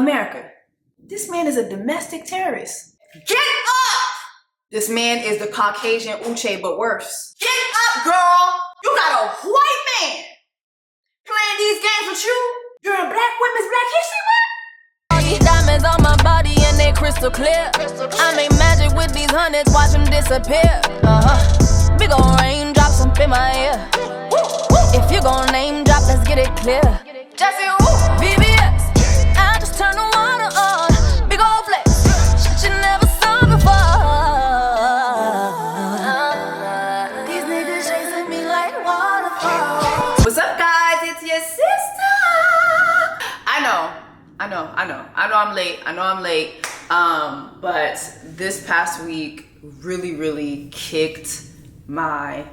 America, this man is a domestic terrorist. Get up! This man is the Caucasian Uche, but worse. Get up, girl! You got a white man playing these games with you. You're a black women's Black History Month. All these diamonds on my body and they crystal clear. I make magic with these hundreds, watch them disappear. Big ol' raindrops up in my ear. If you gon' name drop, let's get it clear. Jessie Woo, VVS. I just turn the water on. Big ol' flex, shit you never saw before. These niggas chasing me like waterfalls. What's up, guys? It's your sister. I know I'm late. But this past week really kicked my,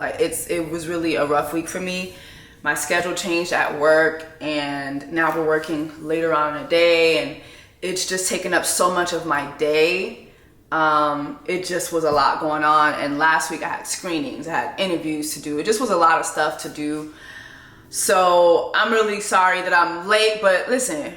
it was really a rough week for me. My schedule changed at work, and now we're working later on in the day, and it's just taken up so much of my day. It just was a lot going on, and last week I had screenings, I had interviews to do. It just was a lot of stuff to do. So I'm really sorry that I'm late, but listen,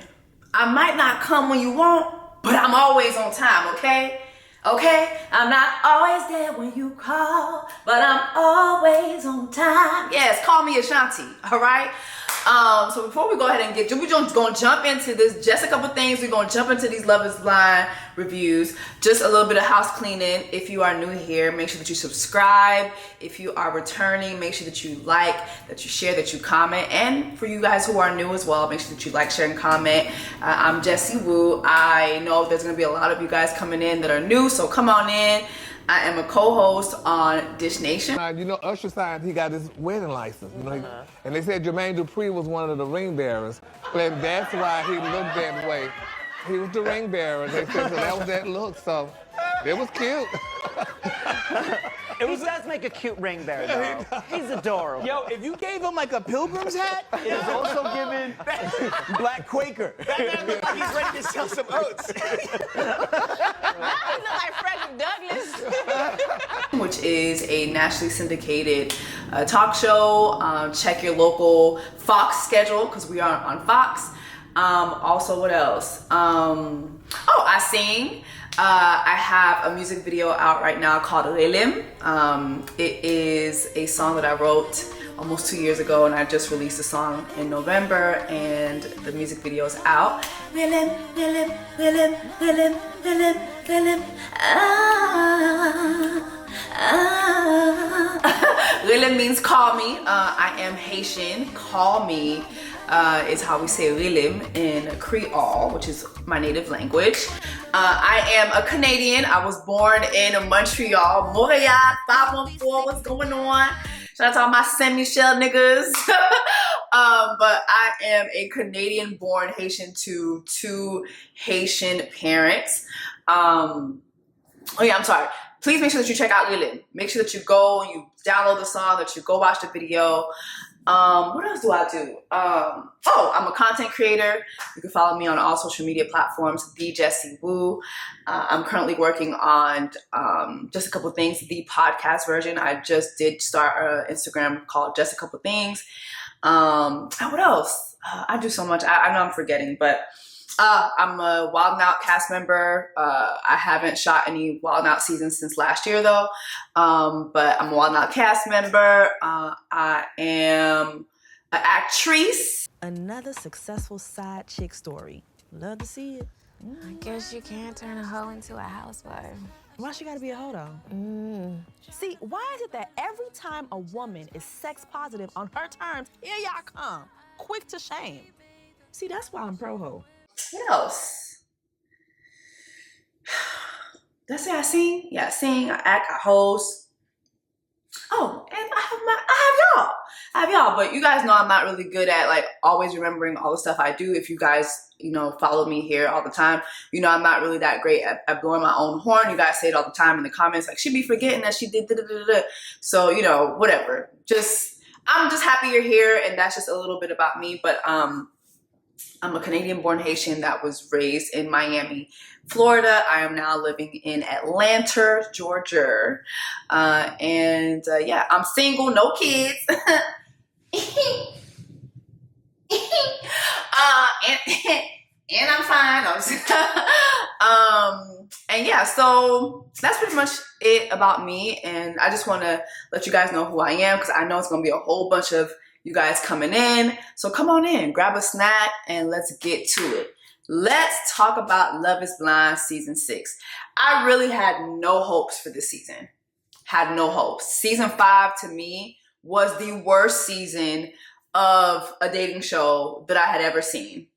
I might not come when you want, but I'm always on time, okay? Okay? I'm not always there when you call, but I'm always on time. Yes, call me Ashanti, all right? So before we go ahead and we're just gonna jump into this, just a couple things. We're gonna jump into these Love is Blind reviews. Just a little bit of house cleaning. If you are new here, make sure that you subscribe. If you are returning, make sure that you like, that you share, that you comment. And for you guys who are new as well, make sure that you like, share, and comment. I'm Jessie Woo. I know there's gonna be a lot of you guys coming in that are new, so come on in. I am a co-host on Dish Nation. You know, Usher signed, he got his wedding license. You know, and they said Jermaine Dupri was one of the ring bearers. And that's why he looked that way. He was the ring bearer. They said so that was that look. So it was cute. He does make a cute ring bearer, though. He's adorable. Yo, if you gave him like a pilgrim's hat, it was also given Black Quaker. That man looked like he's ready to sell some oats. He look like Frederick Douglass. Which is a nationally syndicated talk show. Check your local Fox schedule, because we are on Fox. Also, what else? I sing. I have a music video out right now called RELEM. It is a song that I wrote almost 2 years ago, and I just released the song in November, and the music video is out. RELEM, RELEM, RELEM, RELEM, RELEM, RELEM. RELEM means call me. I am Haitian. Call me is how we say RELEM in Creole, which is my native language. I am a Canadian. I was born in Montreal, Montreal, 514. What's going on? Shout out to all my Saint Michel niggas. But I am a Canadian-born Haitian to two Haitian parents. I'm sorry. Please make sure that you check out RELEM. Make sure that you go and you download the song, that you go watch the video. What else do I do? I'm a content creator. You can follow me on all social media platforms, the Jessie Woo. I'm currently working on just a couple things, the podcast version. I just did start an Instagram called Just a Couple Things. And what else? I do so much. I know I'm forgetting, but I'm a Wild 'N Out cast member. I haven't shot any Wild 'N Out seasons since last year though. But I'm a Wild 'N Out cast member. I am an actress. Another successful side chick story. Love to see it. I guess you can't turn a hoe into a housewife. Why she gotta be a hoe though? See, why is it that every time a woman is sex positive on her terms, here y'all come, quick to shame? See, that's why I'm pro-hoe. What else? Did I say I sing? Yeah, I sing, I act, I host. Oh, and I have y'all. But you guys know I'm not really good at always remembering all the stuff I do. If you guys, follow me here all the time, I'm not really that great at blowing my own horn. You guys say it all the time in the comments, she be forgetting that she did da-da-da-da-da. So, whatever. I'm just happy you're here, and that's just a little bit about me. But I'm a Canadian-born Haitian that was raised in Miami, Florida. I am now living in Atlanta, Georgia. I'm single, no kids. And I'm fine. And yeah, so that's pretty much it about me. And I just want to let you guys know who I am, because I know it's going to be a whole bunch of you guys coming in. So come on in, grab a snack, and let's get to it. Let's talk about Love is Blind season 6. I really had no hopes for this season. Had no hopes. Season 5 to me was the worst season of a dating show that I had ever seen.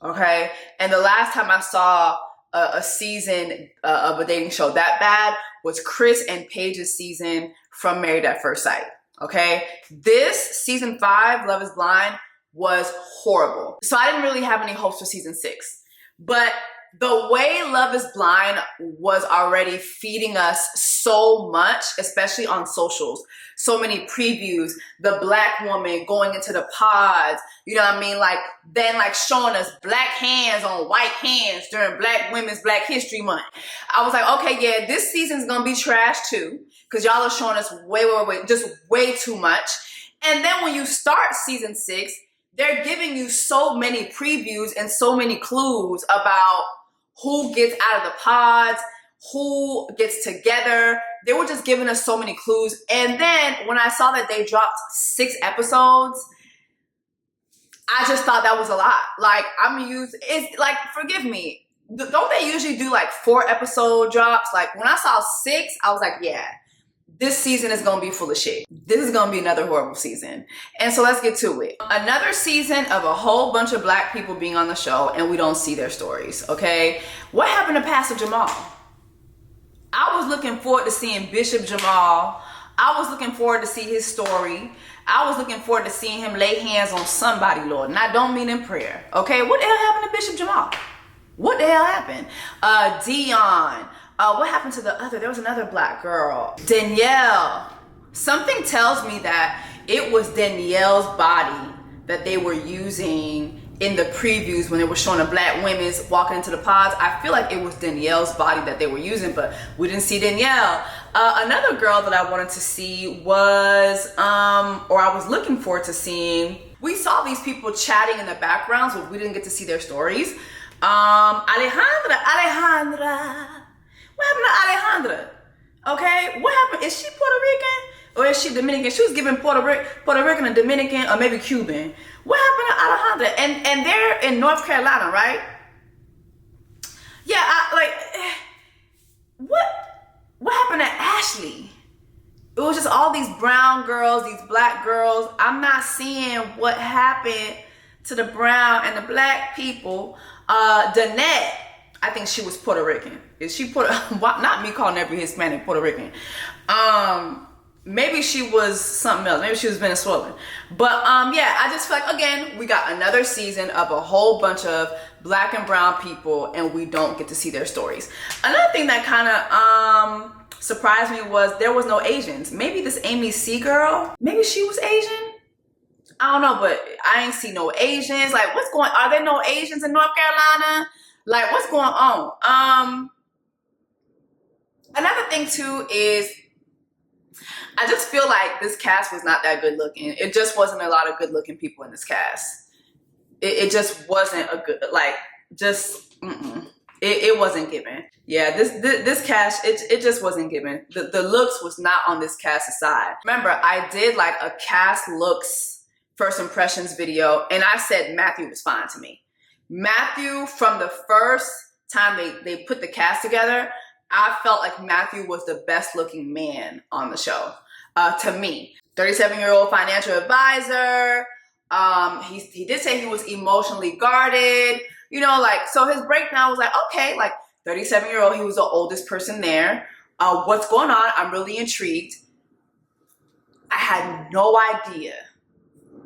Okay? And the last time I saw a season of a dating show that bad was Chris and Paige's season from Married at First Sight. Okay? This season 5, Love is Blind, was horrible. So I didn't really have any hopes for season 6. But the way Love is Blind was already feeding us so much, especially on socials, so many previews, the black woman going into the pods, you know what I mean? Like, then like showing us black hands on white hands during Black Women's Black History Month. I was like, okay, yeah, this season's gonna be trash too, because y'all are showing us way too much. And then when you start season 6, they're giving you so many previews and so many clues about who gets out of the pods, who gets together. They were just giving us so many clues. And then when I saw that they dropped 6 episodes, I just thought that was a lot. Like, it's like, forgive me, don't they usually do like 4 episode drops? Like, when I saw 6, I was like, yeah, this season is gonna be full of shit. This is gonna be another horrible season. And so let's get to it. Another season of a whole bunch of black people being on the show and we don't see their stories, okay? What happened to Pastor Jamal? I was looking forward to seeing Bishop Jamal. I was looking forward to see his story. I was looking forward to seeing him lay hands on somebody, Lord. And I don't mean in prayer, okay? What the hell happened to Bishop Jamal? What the hell happened? Dion. What happened to there was another black girl, Danielle. Something tells me that it was Danielle's body that they were using in the previews when they were showing the black women's walking into the pods. I feel like it was Danielle's body that they were using, but we didn't see Danielle. Another girl that I wanted to see was, or I was looking forward to seeing, we saw these people chatting in the backgrounds, but we didn't get to see their stories. Alejandra. What happened to Alejandra? Okay, what happened? Is she Puerto Rican or is she Dominican? She was giving Puerto Rican and Dominican or maybe Cuban. What happened to Alejandra? And they're in North Carolina, right? Yeah, what happened to Ashley? It was just all these brown girls, these black girls. I'm not seeing what happened to the brown and the black people. Danette, I think she was Puerto Rican. Is she not me calling every Hispanic Puerto Rican. Maybe she was something else. Maybe she was Venezuelan. But yeah, I just feel like, again, we got another season of a whole bunch of black and brown people and we don't get to see their stories. Another thing that kind of surprised me was there was no Asians. Maybe this Amy C girl, maybe she was Asian? I don't know, but I ain't see no Asians. Like, are there no Asians in North Carolina? Like, what's going on? Another thing too is I just feel like this cast was not that good looking. It just wasn't a lot of good looking people in this cast. It just wasn't a good, like, it wasn't given. Yeah, this cast, it just wasn't given. The looks was not on this cast's side. Remember, I did like a cast looks first impressions video and I said Matthew was fine to me. Matthew, from the first time they put the cast together, I felt like Matthew was the best looking man on the show, to me. 37-year-old financial advisor. He did say he was emotionally guarded, you know, like, so his breakdown was like, okay, like 37-year-old, he was the oldest person there. What's going on? I'm really intrigued. I had no idea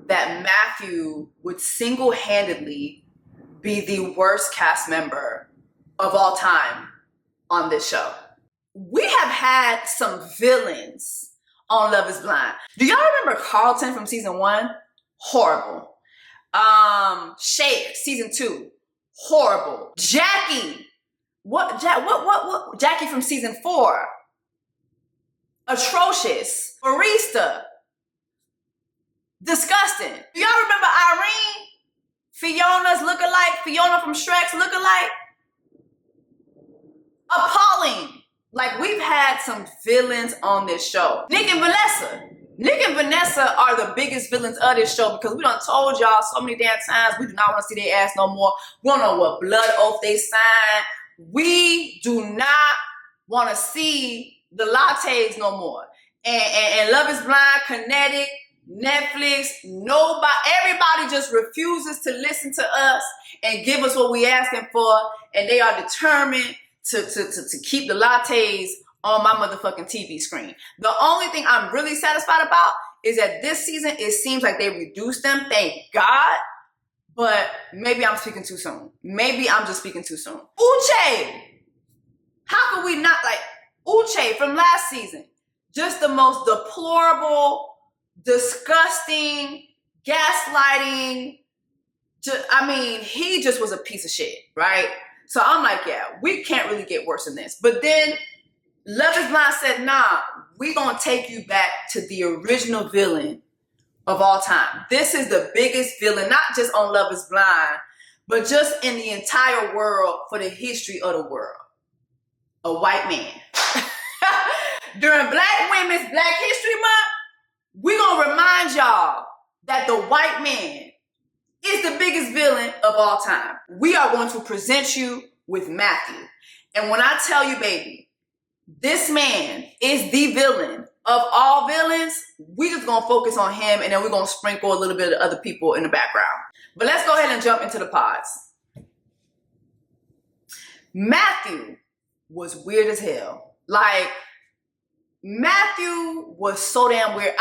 that Matthew would single-handedly be the worst cast member of all time on this show. We have had some villains on Love is Blind. Do y'all remember Carlton from season 1? Horrible. Shake, season 2. Horrible. Jackie. What? Jackie from season 4. Atrocious. Barista. Disgusting. Do y'all remember Irene? Fiona's lookalike? lookalike, Fiona from Shrek's lookalike. Appalling. Like, we've had some villains on this show. Nick and Vanessa are the biggest villains of this show because we done told y'all so many damn times we do not want to see their ass no more. We don't know what blood oath they signed. We do not want to see the lattes no more. And Love is Blind, Kinetic, Netflix, everybody just refuses to listen to us and give us what we asking for, and they are determined to keep the lattes on my motherfucking TV screen. The only thing I'm really satisfied about is that this season, it seems like they reduced them, thank God, but maybe I'm speaking too soon. Maybe I'm just speaking too soon. Uche! How could we not, like, Uche from last season? Just the most deplorable, disgusting, gaslighting. He just was a piece of shit, right? So I'm like, yeah, we can't really get worse than this. But then Love is Blind said, nah, we gonna take you back to the original villain of all time. This is the biggest villain, not just on Love is Blind, but just in the entire world for the history of the world. A white man. During Black Women's Black History Month, we're going to remind y'all that the white man is the biggest villain of all time. We are going to present you with Matthew. And when I tell you, baby, this man is the villain of all villains, we just going to focus on him, and then we're going to sprinkle a little bit of other people in the background. But let's go ahead and jump into the pods. Matthew was weird as hell. Like, Matthew was so damn weird.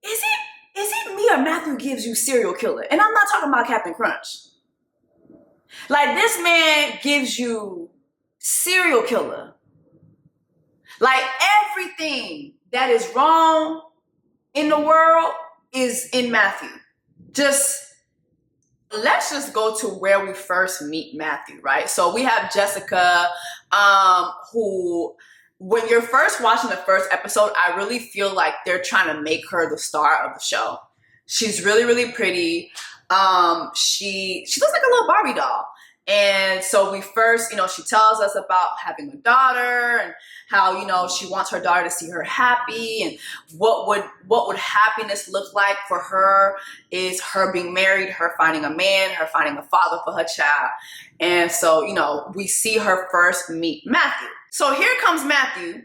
Is it me or Matthew gives you serial killer? And I'm not talking about Captain Crunch. Like, this man gives you serial killer. Like, everything that is wrong in the world is in Matthew. Let's just go to where we first meet Matthew, right? So we have Jessica, who, when you're first watching the first episode, I really feel like they're trying to make her the star of the show. She's really, really pretty. She looks like a little Barbie doll. And so we first, she tells us about having a daughter and how, she wants her daughter to see her happy, and what would happiness look like for her is her being married, her finding a man, her finding a father for her child. And so, we see her first meet Matthew. So here comes Matthew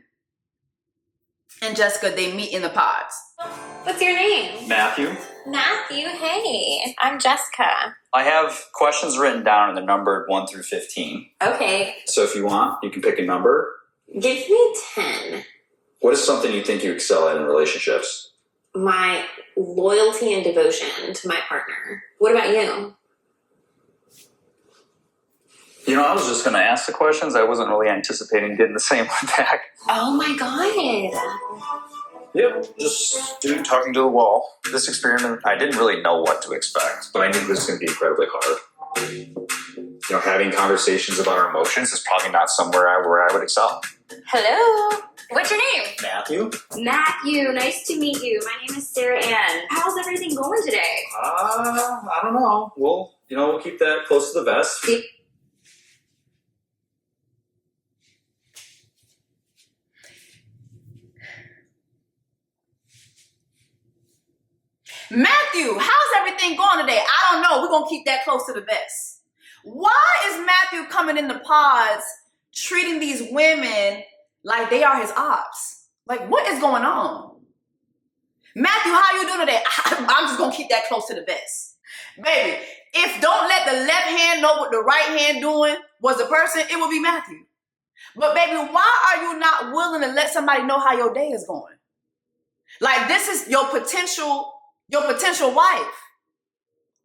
and Jessica. They meet in the pods. What's your name? Matthew. Matthew, hey. I'm Jessica. I have questions written down and they're numbered 1 through 15. Okay. So if you want, you can pick a number. Give me 10. What is something you think you excel at in relationships? My loyalty and devotion to my partner. What about you? I was just going to ask the questions. I wasn't really anticipating getting the same one back. Oh my God. Yep, just talking to the wall. This experiment, I didn't really know what to expect, but I knew this was going to be incredibly hard. Having conversations about our emotions is probably not somewhere where I would excel. Hello. What's your name? Matthew. Matthew, nice to meet you. My name is Sarah Ann. How's everything going today? I don't know. We'll keep that close to the vest. Matthew, how's everything going today? I don't know. We're going to keep that close to the vest. Why is Matthew coming in the pods treating these women like they are his ops? Like, what is going on? Matthew, how you doing today? I'm just going to keep that close to the vest. Baby, if don't let the left hand know what the right hand doing was a person, it would be Matthew. But baby, why are you not willing to let somebody know how your day is going? Like, this is your potential wife.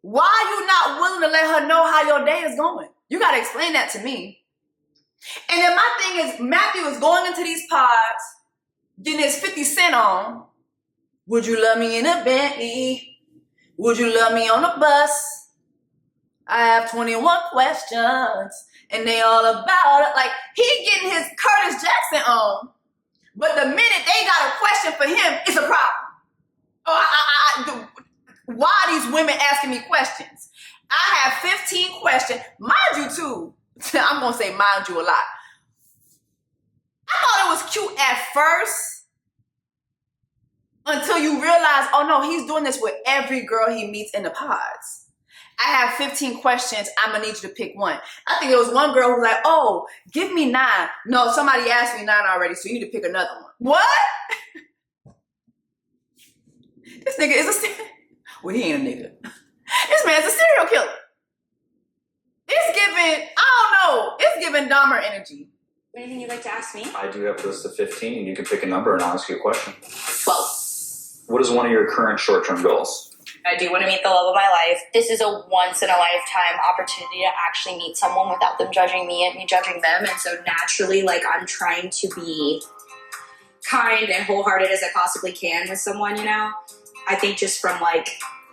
Why are you not willing to let her know how your day is going? You got to explain that to me. And then my thing is, Matthew is going into these pods, getting his 50 Cent on. Would you love me in a Bentley? Would you love me on a bus? I have 21 questions, and they all about it. Like, he getting his Curtis Jackson on, but the minute they got a question for him, it's a problem. Why are these women asking me questions? I have 15 questions. Mind you, too. I'm going to say mind you a lot. I thought it was cute at first until you realize, oh no, he's doing this with every girl he meets in the pods. I have 15 questions. I'm going to need you to pick one. I think there was one girl who was like, oh, give me 9. No, somebody asked me 9 already, so you need to pick another one. What? This nigga is a... Well, he ain't a nigga. This man's a serial killer. It's giving, I don't know, it's giving Dahmer energy. Anything you'd like to ask me? I do have a list of 15. You can pick a number and I'll ask you a question. 12. What is one of your current short-term goals? I do want to meet the love of my life. This is a once-in-a-lifetime opportunity to actually meet someone without them judging me and me judging them. And so naturally, like, I'm trying to be kind and wholehearted as I possibly can with someone, you know? I think just from, like,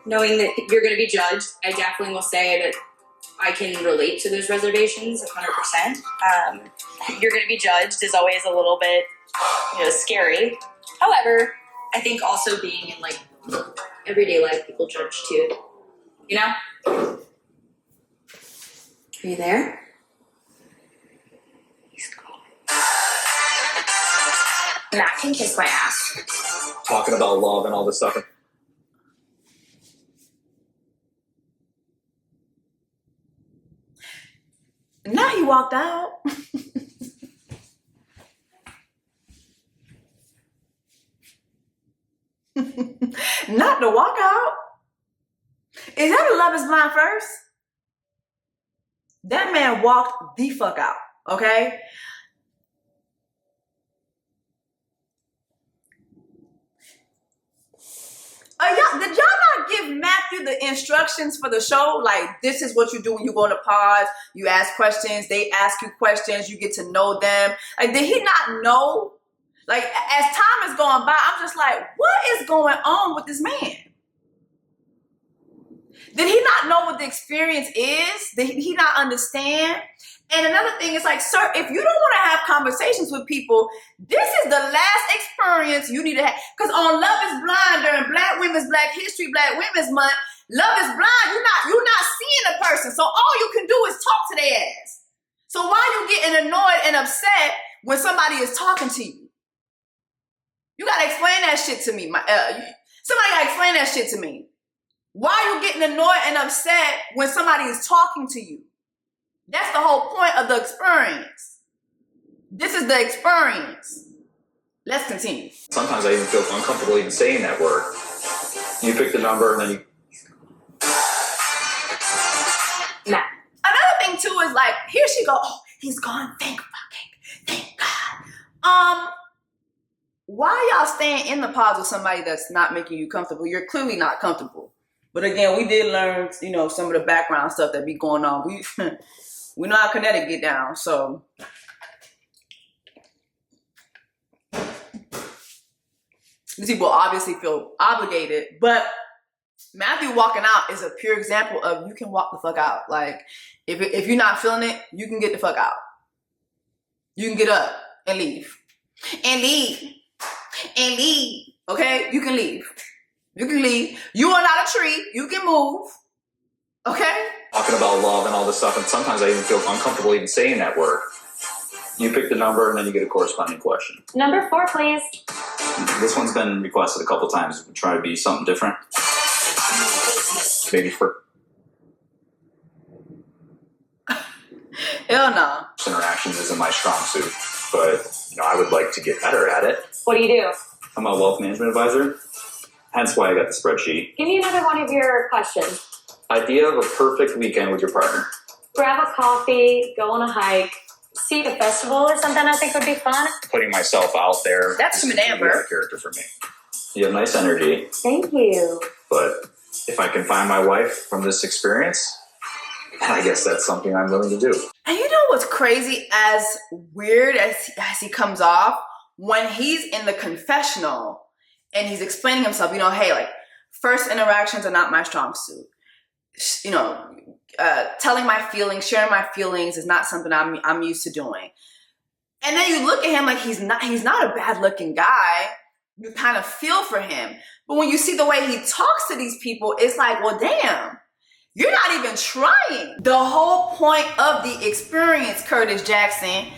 knowing that you're going to be judged, I definitely will say that I can relate to those reservations 100%. You're going to be judged is always a little bit, scary. However, I think also being in, like, everyday life, people judge too. You know? Are you there? He's calling. Matt can kiss my ass. Talking about love and all this stuff. Now he walked out. Not to walk out. Is that a Love is Blind first? That man walked the fuck out, okay? Did y'all not give Matthew the instructions for the show? Like, this is what you do when you go to pods. You ask questions, they ask you questions, you get to know them. Like, did he not know? Like, as time is going by, I'm just like, what is going on with this man? Did he not know what the experience is? Did he not understand? And another thing is like, sir, if you don't want to have conversations with people, this is the last experience you need to have. Because on Love is Blind during Black Women's Black History, Black Women's Month, Love is Blind, you're not seeing a person. So all you can do is talk to their ass. So why are you getting annoyed and upset when somebody is talking to you? You got to explain that shit to me. Somebody got to explain that shit to me. Why are you getting annoyed and upset when somebody is talking to you? That's the whole point of the experience. This is the experience. Let's continue. Sometimes I even feel uncomfortable even saying that word. You pick the number and then you... Nah. Another thing too is like, here she go, oh, he's gone, thank God. Why y'all staying in the pods with somebody that's not making you comfortable? You're clearly not comfortable. But again, we did learn, some of the background stuff that be going on. We know how Connecticut get down, so. These people obviously feel obligated, but Matthew walking out is a pure example of you can walk the fuck out. Like, if you're not feeling it, you can get the fuck out. You can get up and leave. And leave. And leave. Okay? You can leave. You can leave. You are not a tree. You can move. Okay? Talking about love and all this stuff, and sometimes I even feel uncomfortable even saying that word. You pick the number and then you get a corresponding question. Number 4, please. This one's been requested a couple times. We try to be something different. Maybe for hell no. Interaction isn't my strong suit, but I would like to get better at it. What do you do? I'm a wealth management advisor. Hence why I got the spreadsheet. Give me another one of your questions. Idea of a perfect weekend with your partner. Grab a coffee, go on a hike, see a festival or something I think would be fun. Putting myself out there. That's Tim and Amber. Is a character for me. You have nice energy. Thank you. But if I can find my wife from this experience, I guess that's something I'm willing to do. And you know what's crazy? As weird as he comes off, when he's in the confessional and he's explaining himself, hey, like, first interactions are not my strong suit. Telling my feelings, sharing my feelings is not something I'm used to doing. And then you look at him like he's not a bad looking guy. You kind of feel for him. But when you see the way he talks to these people, it's like, well, damn, You're not even trying. The whole point of the experience, Curtis Jackson,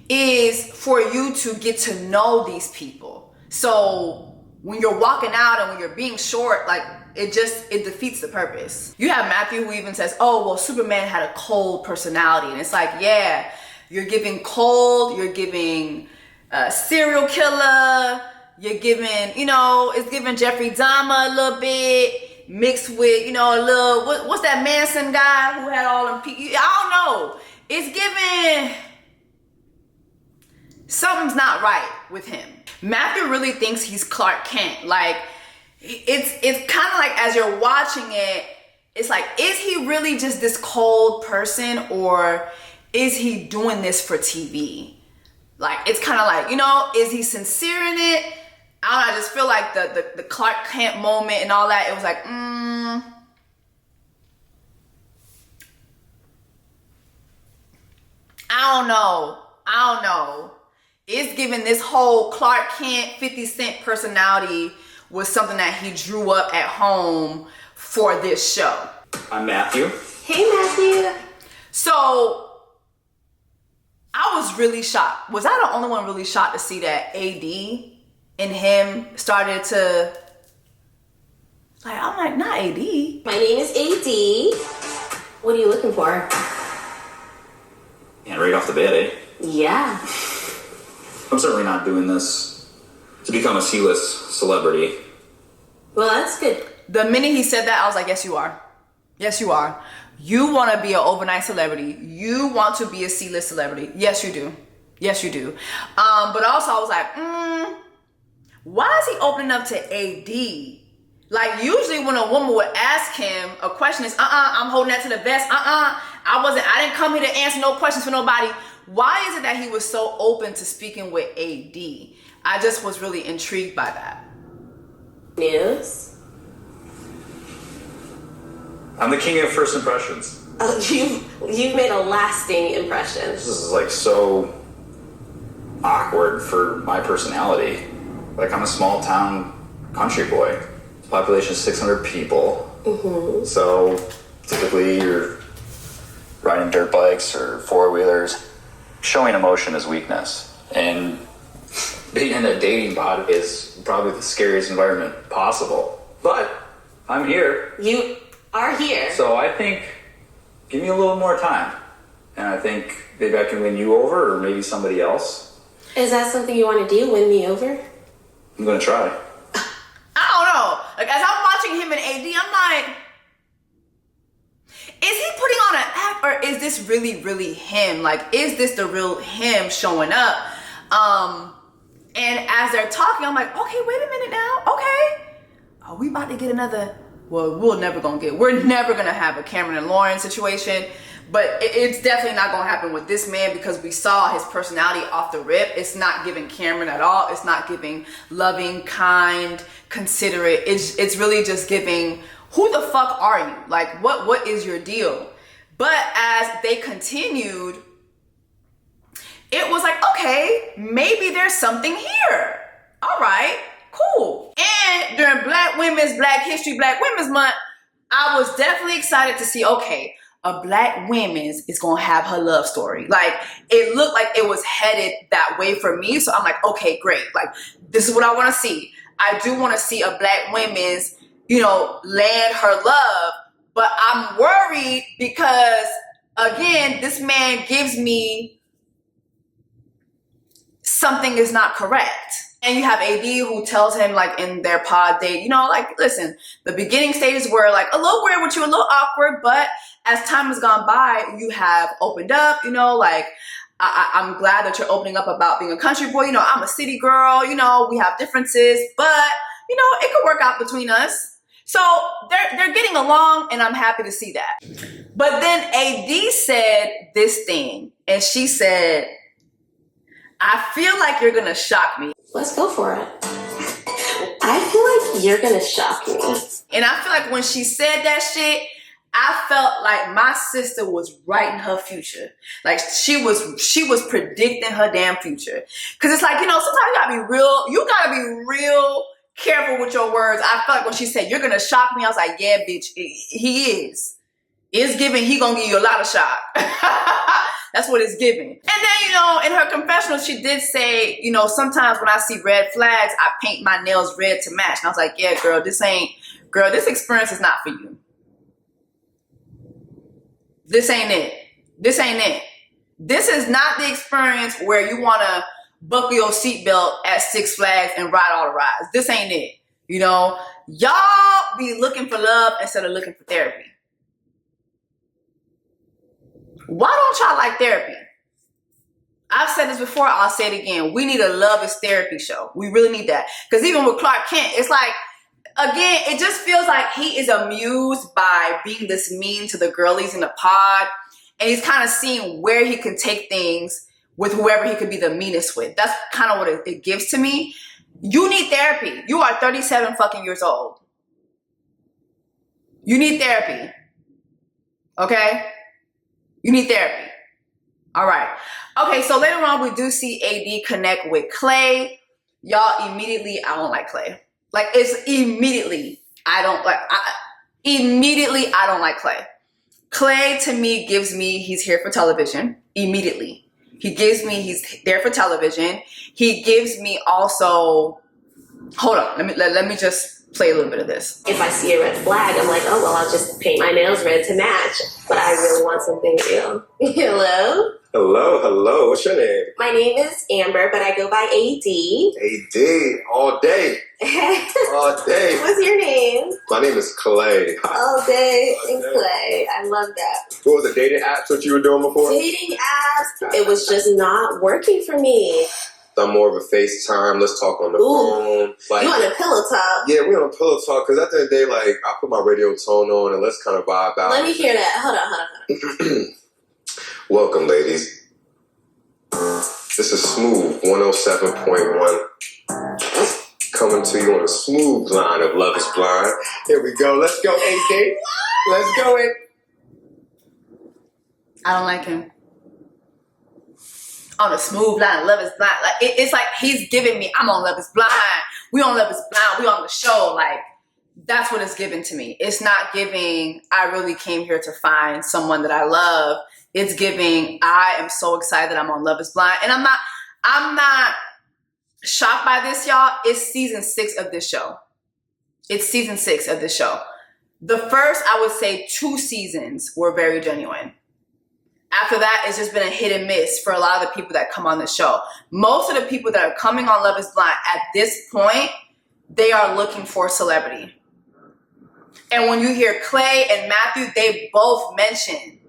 is for you to get to know these people. So when you're walking out and when you're being short, like it defeats the purpose. You have Matthew who even says, oh, well, Superman had a cold personality. And it's like, yeah, you're giving cold, you're giving serial killer, you're giving, you know, it's giving Jeffrey Dahmer a little bit, mixed with, you know, a little, what's that Manson guy who had all them people? I don't know. It's giving, something's not right with him. Matthew really thinks he's Clark Kent. Like, it's kind of like as you're watching it, it's like, is he really just this cold person, or is he doing this for TV? Like, it's kind of like, you know, is he sincere in it? I don't know, I just feel like the Clark Kent moment and all that, it was like, I don't know. It's giving this whole Clark Kent 50 Cent personality was something that he drew up at home for this show. I'm Matthew. Hey, Matthew. So I was really shocked. Was I the only one really shocked to see that AD and him started to, like, I'm like, not AD. My name is AD. What are you looking for? And right off the bat, eh? Yeah. I'm certainly not doing this to become a C-list celebrity. Well, that's good. The minute he said that, I was like, yes, you are. Yes, you are. You want to be an overnight celebrity. You want to be a C-list celebrity. Yes, you do. Yes, you do. But also I was like, why is he opening up to AD? Like, usually when a woman would ask him a question, is I'm holding that to the vest. I didn't come here to answer no questions for nobody. Why is it that he was so open to speaking with AD? I just was really intrigued by that. News? I'm the king of first impressions. You've made a lasting impression. This is like so awkward for my personality. Like, I'm a small town country boy. Population is 600 people. Mm-hmm. So typically you're riding dirt bikes or four-wheelers. Showing emotion is weakness. And being in a dating bot is probably the scariest environment possible. But I'm here. You are here. So I think, give me a little more time. And I think maybe I can win you over, or maybe somebody else. Is that something you want to do, win me over? I'm gonna try. I don't know. Like, as I'm watching him and AD, I'm like, is he putting on an act, or is this really, really him? Like, is this the real him showing up? And as they're talking, I'm like, okay, wait a minute now. Okay. Are we about to get another? Well, we're never gonna have a Cameron and Lauren situation, but it's definitely not gonna happen with this man, because we saw his personality off the rip. It's not giving Cameron at all. It's not giving loving, kind, considerate. It's really just giving, who the fuck are you? Like, what is your deal? But as they continued, it was like, okay, maybe there's something here. All right, cool. And during Black History, Black Women's Month, I was definitely excited to see, okay, a Black women's is gonna have her love story. Like, it looked like it was headed that way for me. So I'm like, okay, great. Like, this is what I wanna see. I do wanna see a Black women's, land her love. But I'm worried because, again, this man gives me something is not correct. And you have AD who tells him, like, in their pod date, like, listen, the beginning stages were like a little weird with you, a little awkward, but as time has gone by, you have opened up, like, I'm glad that you're opening up about being a country boy. I'm a city girl, we have differences, but, it could work out between us. So they're getting along, and I'm happy to see that. But then AD said this thing, and she said, I feel like you're gonna shock me. Let's go for it. I feel like you're gonna shock me. And I feel like when she said that shit, I felt like my sister was writing her future. Like, she was predicting her damn future. Cause it's like, sometimes you gotta be real careful with your words. I felt like when she said, you're gonna shock me, I was like, yeah, bitch, he is. It's giving he gonna give you a lot of shock. That's what it's giving. And then, you know, in her confessional, she did say, you know, sometimes when I see red flags, I paint my nails red to match. And I was like, yeah, girl, this experience is not for you. This ain't it. This ain't it. This is not the experience where you want to buckle your seatbelt at Six Flags and ride all the rides. This ain't it. You know, y'all be looking for love instead of looking for therapy. Why don't y'all like therapy? I've said this before, I'll say it again. We need a love is therapy show. We really need that. Because even with Clark Kent, it's like, again, it just feels like he is amused by being this mean to the girlies in the pod. And he's kind of seeing where he can take things with whoever he could be the meanest with. That's kind of what it gives to me. You need therapy. You are 37 fucking years old. You need therapy. Okay? You need therapy. All right. Okay, so later on, we do see AD connect with Clay. Y'all, immediately, I don't like Clay. Like, it's immediately, I don't like Clay. Clay, to me, gives me, he's here for television. Immediately. He gives me, he's there for television. He gives me also, hold on, let me just play a little bit of this. If I see a red flag, I'm like, oh, well, I'll just paint my nails red to match. But I really want something real. Hello? Hello. What's your name? My name is Amber, but I go by AD. AD, all day. All day. What's your name? My name is Clay. All day and Clay. I love that. What was the dating apps that you were doing before? Dating apps. It was just not working for me. I'm more of a FaceTime. Let's talk on the phone. Like, you want a pillow talk? Yeah, we on a pillow talk because at the end of the day, like, I put my radio tone on and let's kind of vibe out. Let me hear that. Hold on. Welcome, ladies. This is Smooth 107.1. Coming to you on a smooth line of Love is Blind. Here we go. Let's go, AD. Let's go in. I don't like him. On a smooth line, Love is Blind. Like it's like he's giving me, I'm on Love is Blind. We on Love is Blind. We on the show. Like, that's what it's giving to me. It's not giving, I really came here to find someone that I love. It's giving, I am so excited I'm on Love is Blind. And I'm not shocked by this, y'all. It's season 6 of this show. It's season 6 of this show. The first, I would say, 2 seasons were very genuine. After that, it's just been a hit and miss for a lot of the people that come on the show. Most of the people that are coming on Love is Blind at this point, they are looking for celebrity. And when you hear Clay and Matthew, they both mention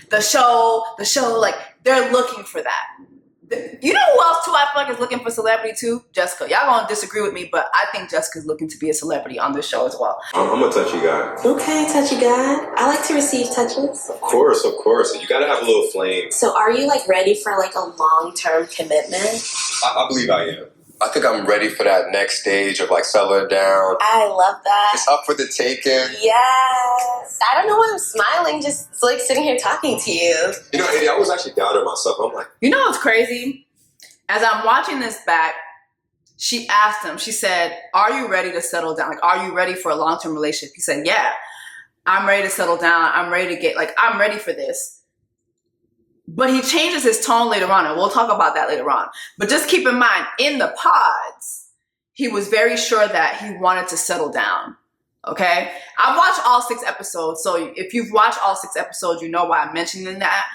the show, like, they're looking for that. You know who else, too, I feel like is looking for celebrity, too? Jessica. Y'all gonna disagree with me, but I think Jessica's looking to be a celebrity on this show as well. I'm a touchy guy. Okay, touchy guy. I like to receive touches. Of course. You gotta have a little flame. So are you, like, ready for, like, a long-term commitment? I believe I am. I think I'm ready for that next stage of, like, settling down. I love that. It's up for the taking. Yes. I don't know why I'm smiling, just, like, sitting here talking to you. You know, Eddie, I was actually doubting myself. I'm like... You know what's crazy? As I'm watching this back, she asked him, she said, are you ready to settle down? Like, are you ready for a long-term relationship? He said, yeah, I'm ready to settle down. I'm ready to get, like, I'm ready for this. But he changes his tone later on, and we'll talk about that later on. But just keep in mind, in the pods, he was very sure that he wanted to settle down, okay? I've watched all 6 episodes, so if you've watched all 6 episodes, you know why I'm mentioning that.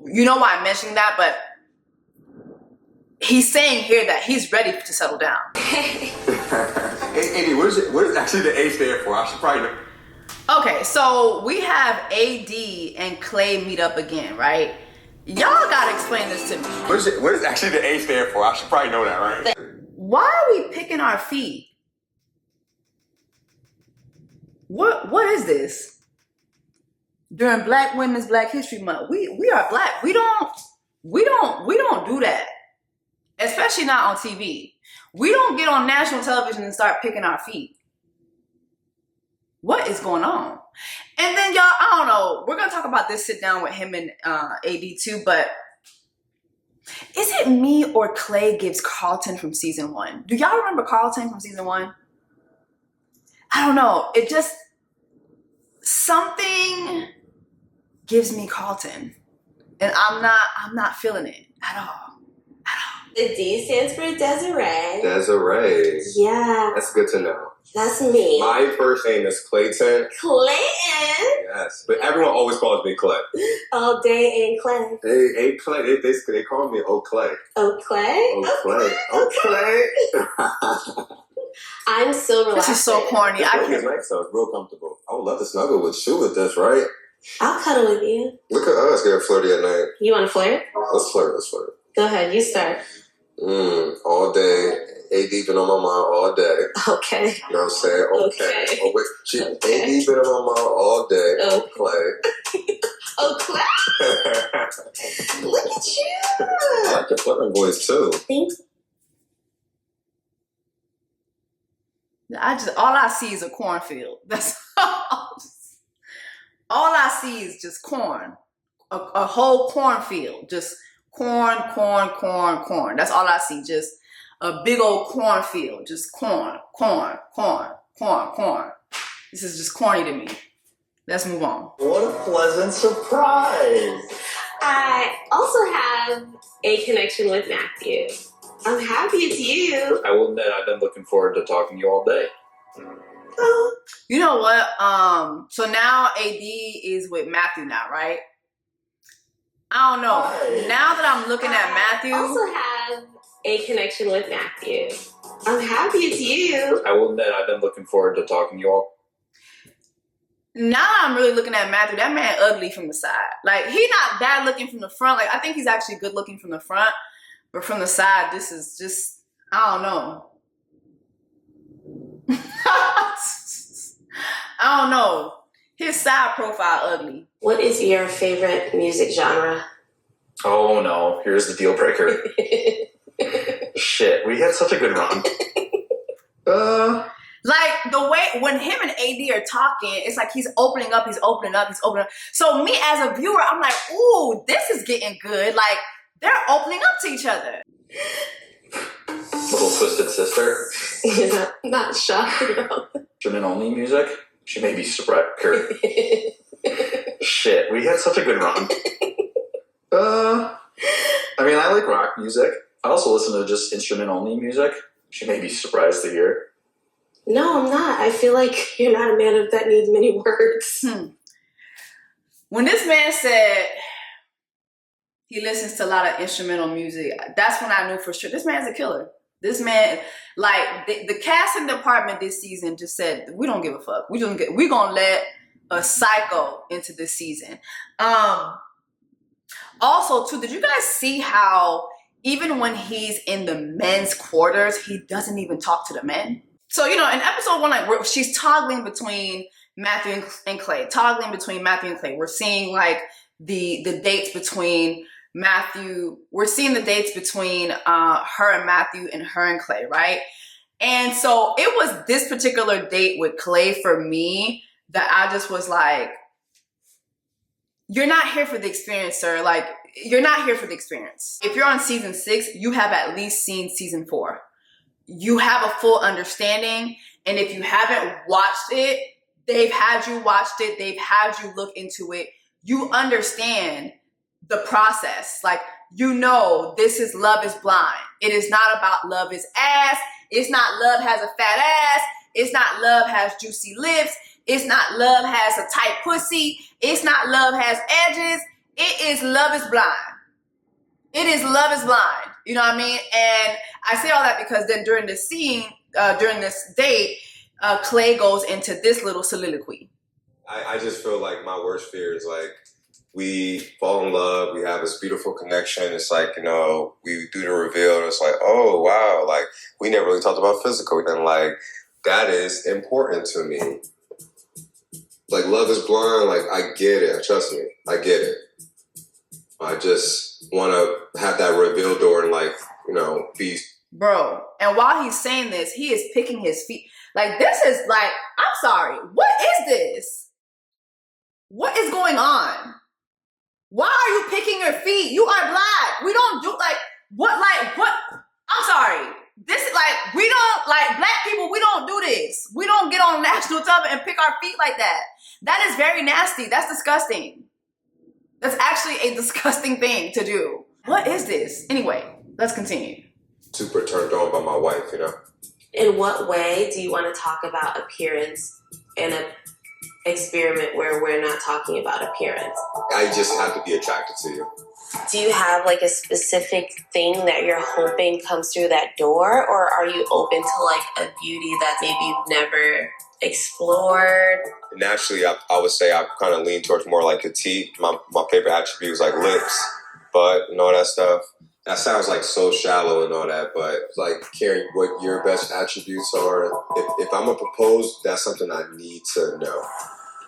You know why I'm mentioning that, but he's saying here that he's ready to settle down. Hey, Andy, what is actually the A stand for? I should probably know. Okay, so we have AD and Clay meet up again, right? Y'all gotta explain this to me. What is actually the A stand for? I should probably know that, right? Why are we picking our feet? What is this? During Black Women's Black History Month, we are Black. We don't do that. Especially not on TV. We don't get on national television and start picking our feet. What is going on? And then, y'all, I don't know. We're going to talk about this sit down with him and AD too, but is it me or Clay gives Carlton from season 1? Do y'all remember Carlton from season 1? I don't know. It just, something gives me Carlton. And I'm not feeling it at all. The D stands for Desiree. Desiree. Yeah. That's good to know. That's me. My first name is Clayton. Clayton. Yes, but everyone always calls me Clay. All day and Clay. Hey, Clay. They call me Old Clay. Oh, Clay? Old Clay. I'm so relaxed. This is so corny. It's nice, so it's real comfortable. I would love to snuggle with you with this, right? I'll cuddle with you. Look at us getting flirty at night. You want to flirt? Let's flirt. Go ahead, you start. All day. AD been on my mind all day. Okay. You know what I'm saying? Okay. Oh, wait. AD been on my mind all day. Oh, Clay. Oh, Clay. Look at you. I like your flirting voice, too. Thanks. All I see is a cornfield. That's all. All I see is just corn. A whole cornfield. Just corn. That's all I see. Just a big old cornfield. Just corn. This is just corny to me. Let's move on. What a pleasant surprise. I also have a connection with Matthew. I'm happy it's you. I will admit I've been looking forward to talking to you all day. Oh. You know what? So now AD is with Matthew now, right? I don't know. Hi. Now that I'm looking at Matthew. I also have a connection with Matthew. I'm happy it's you. I will admit I've been looking forward to talking to you all. Now I'm really looking at Matthew. That man ugly from the side. Like, he not bad looking from the front. Like, I think he's actually good looking from the front. But from the side, this is just, I don't know. I don't know. His side profile ugly. What is your favorite music genre? Oh no, here's the deal breaker. Shit, we had such a good run. Like, the way, when him and AD are talking, it's like he's opening up. So me as a viewer, I'm like, ooh, this is getting good. Like, they're opening up to each other. Little twisted sister. Yeah, not shocked at all. Instrument only music. She may be surprised. Shit, we had such a good run. I mean, I like rock music. I also listen to just instrument only music. She may be surprised to hear. No, I'm not. I feel like you're not a man that needs many words. When this man said he listens to a lot of instrumental music, that's when I knew for sure this man's a killer. This man, like, the casting department this season just said, we don't give a fuck. We're gonna let a psycho into this season. Also, too, did you guys see how even when he's in the men's quarters, he doesn't even talk to the men? So, you know, in episode 1, like, she's toggling between Matthew and Clay. We're seeing, like, the dates between Matthew. We're seeing the dates between her and Matthew and her and Clay, right? And so it was this particular date with Clay for me that I just was like, you're not here for the experience, sir. Like, you're not here for the experience. If you're on season 6, you have at least seen season 4. You have a full understanding. And if you haven't watched it, they've had you watched it. They've had you look into it. You understand the process. Like, you know, this is Love is Blind. It is not about love is ass. It's not love has a fat ass. It's not love has juicy lips. It's not love has a tight pussy. It's not love has edges. It is Love is Blind. It is Love is Blind. You know what I mean? And I say all that because then during this scene, during this date, Clay goes into this little soliloquy. I just feel like my worst fear is like, we fall in love, we have this beautiful connection. It's like, you know, we do the reveal and it's like, oh, wow, like, we never really talked about physical. And like, that is important to me. Like, Love is Blind, like, I get it. Trust me, I get it. I just want to have that reveal door and, like, you know, be. Bro, and while he's saying this, he is picking his feet. Like, this is like, I'm sorry, what is this? What is going on? Why are you picking your feet? You are black. We don't do, like, what? I'm sorry. This is like, we don't, like, black people, we don't do this. We don't get on national television and pick our feet like that. That is very nasty. That's disgusting. That's actually a disgusting thing to do. What is this? Anyway, let's continue. Super turned on by my wife, you know. In what way do you want to talk about appearance in an experiment where we're not talking about appearance? I just have to be attracted to you. Do you have like a specific thing that you're hoping comes through that door, or are you open to like a beauty that maybe you've never explored? Naturally, I would say I kind of lean towards more like petite. My favorite attribute is like lips, butt, and all that stuff. That sounds like so shallow and all that, but like caring what your best attributes are. If I'm gonna propose, that's something I need to know.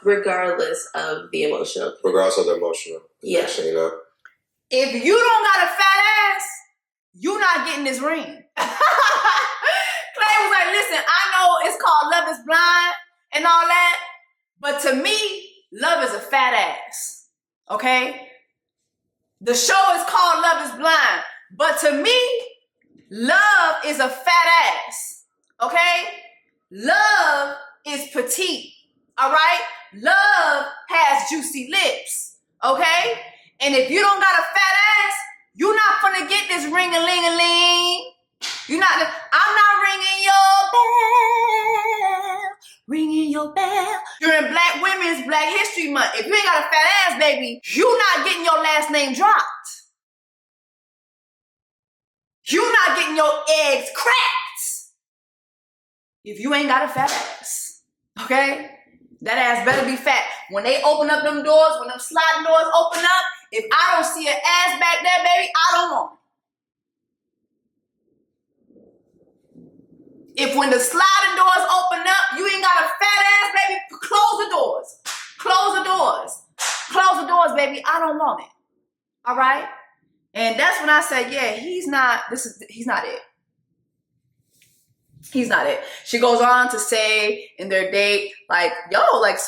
Regardless of the emotional. Regardless of the emotional. Yeah. Connection, you know. If you don't got a fat ass, you're not getting this ring. Clay was like, listen, I know it's called Love is Blind and all that, but to me, love is a fat ass, okay? The show is called Love is Blind, but to me, love is a fat ass, okay? Love is petite, all right? Love has juicy lips, okay? And if you don't got a fat ass, you're not gonna get this ring-a-ling-a-ling. I'm not ringing your bell, ringing your bell. During Black Women's Black History Month, if you ain't got a fat ass, baby, you're not getting your last name dropped. You're not getting your eggs cracked if you ain't got a fat ass, okay? That ass better be fat. When they open up them doors, when them sliding doors open up, if I don't see an ass back there, baby, I don't want it. If when the sliding doors open up, you ain't got a fat ass, baby, close the doors. Close the doors. Close the doors, baby. I don't want it. All right? And that's when I said, yeah, he's not it. He's not it. She goes on to say in their date, like, yo, like,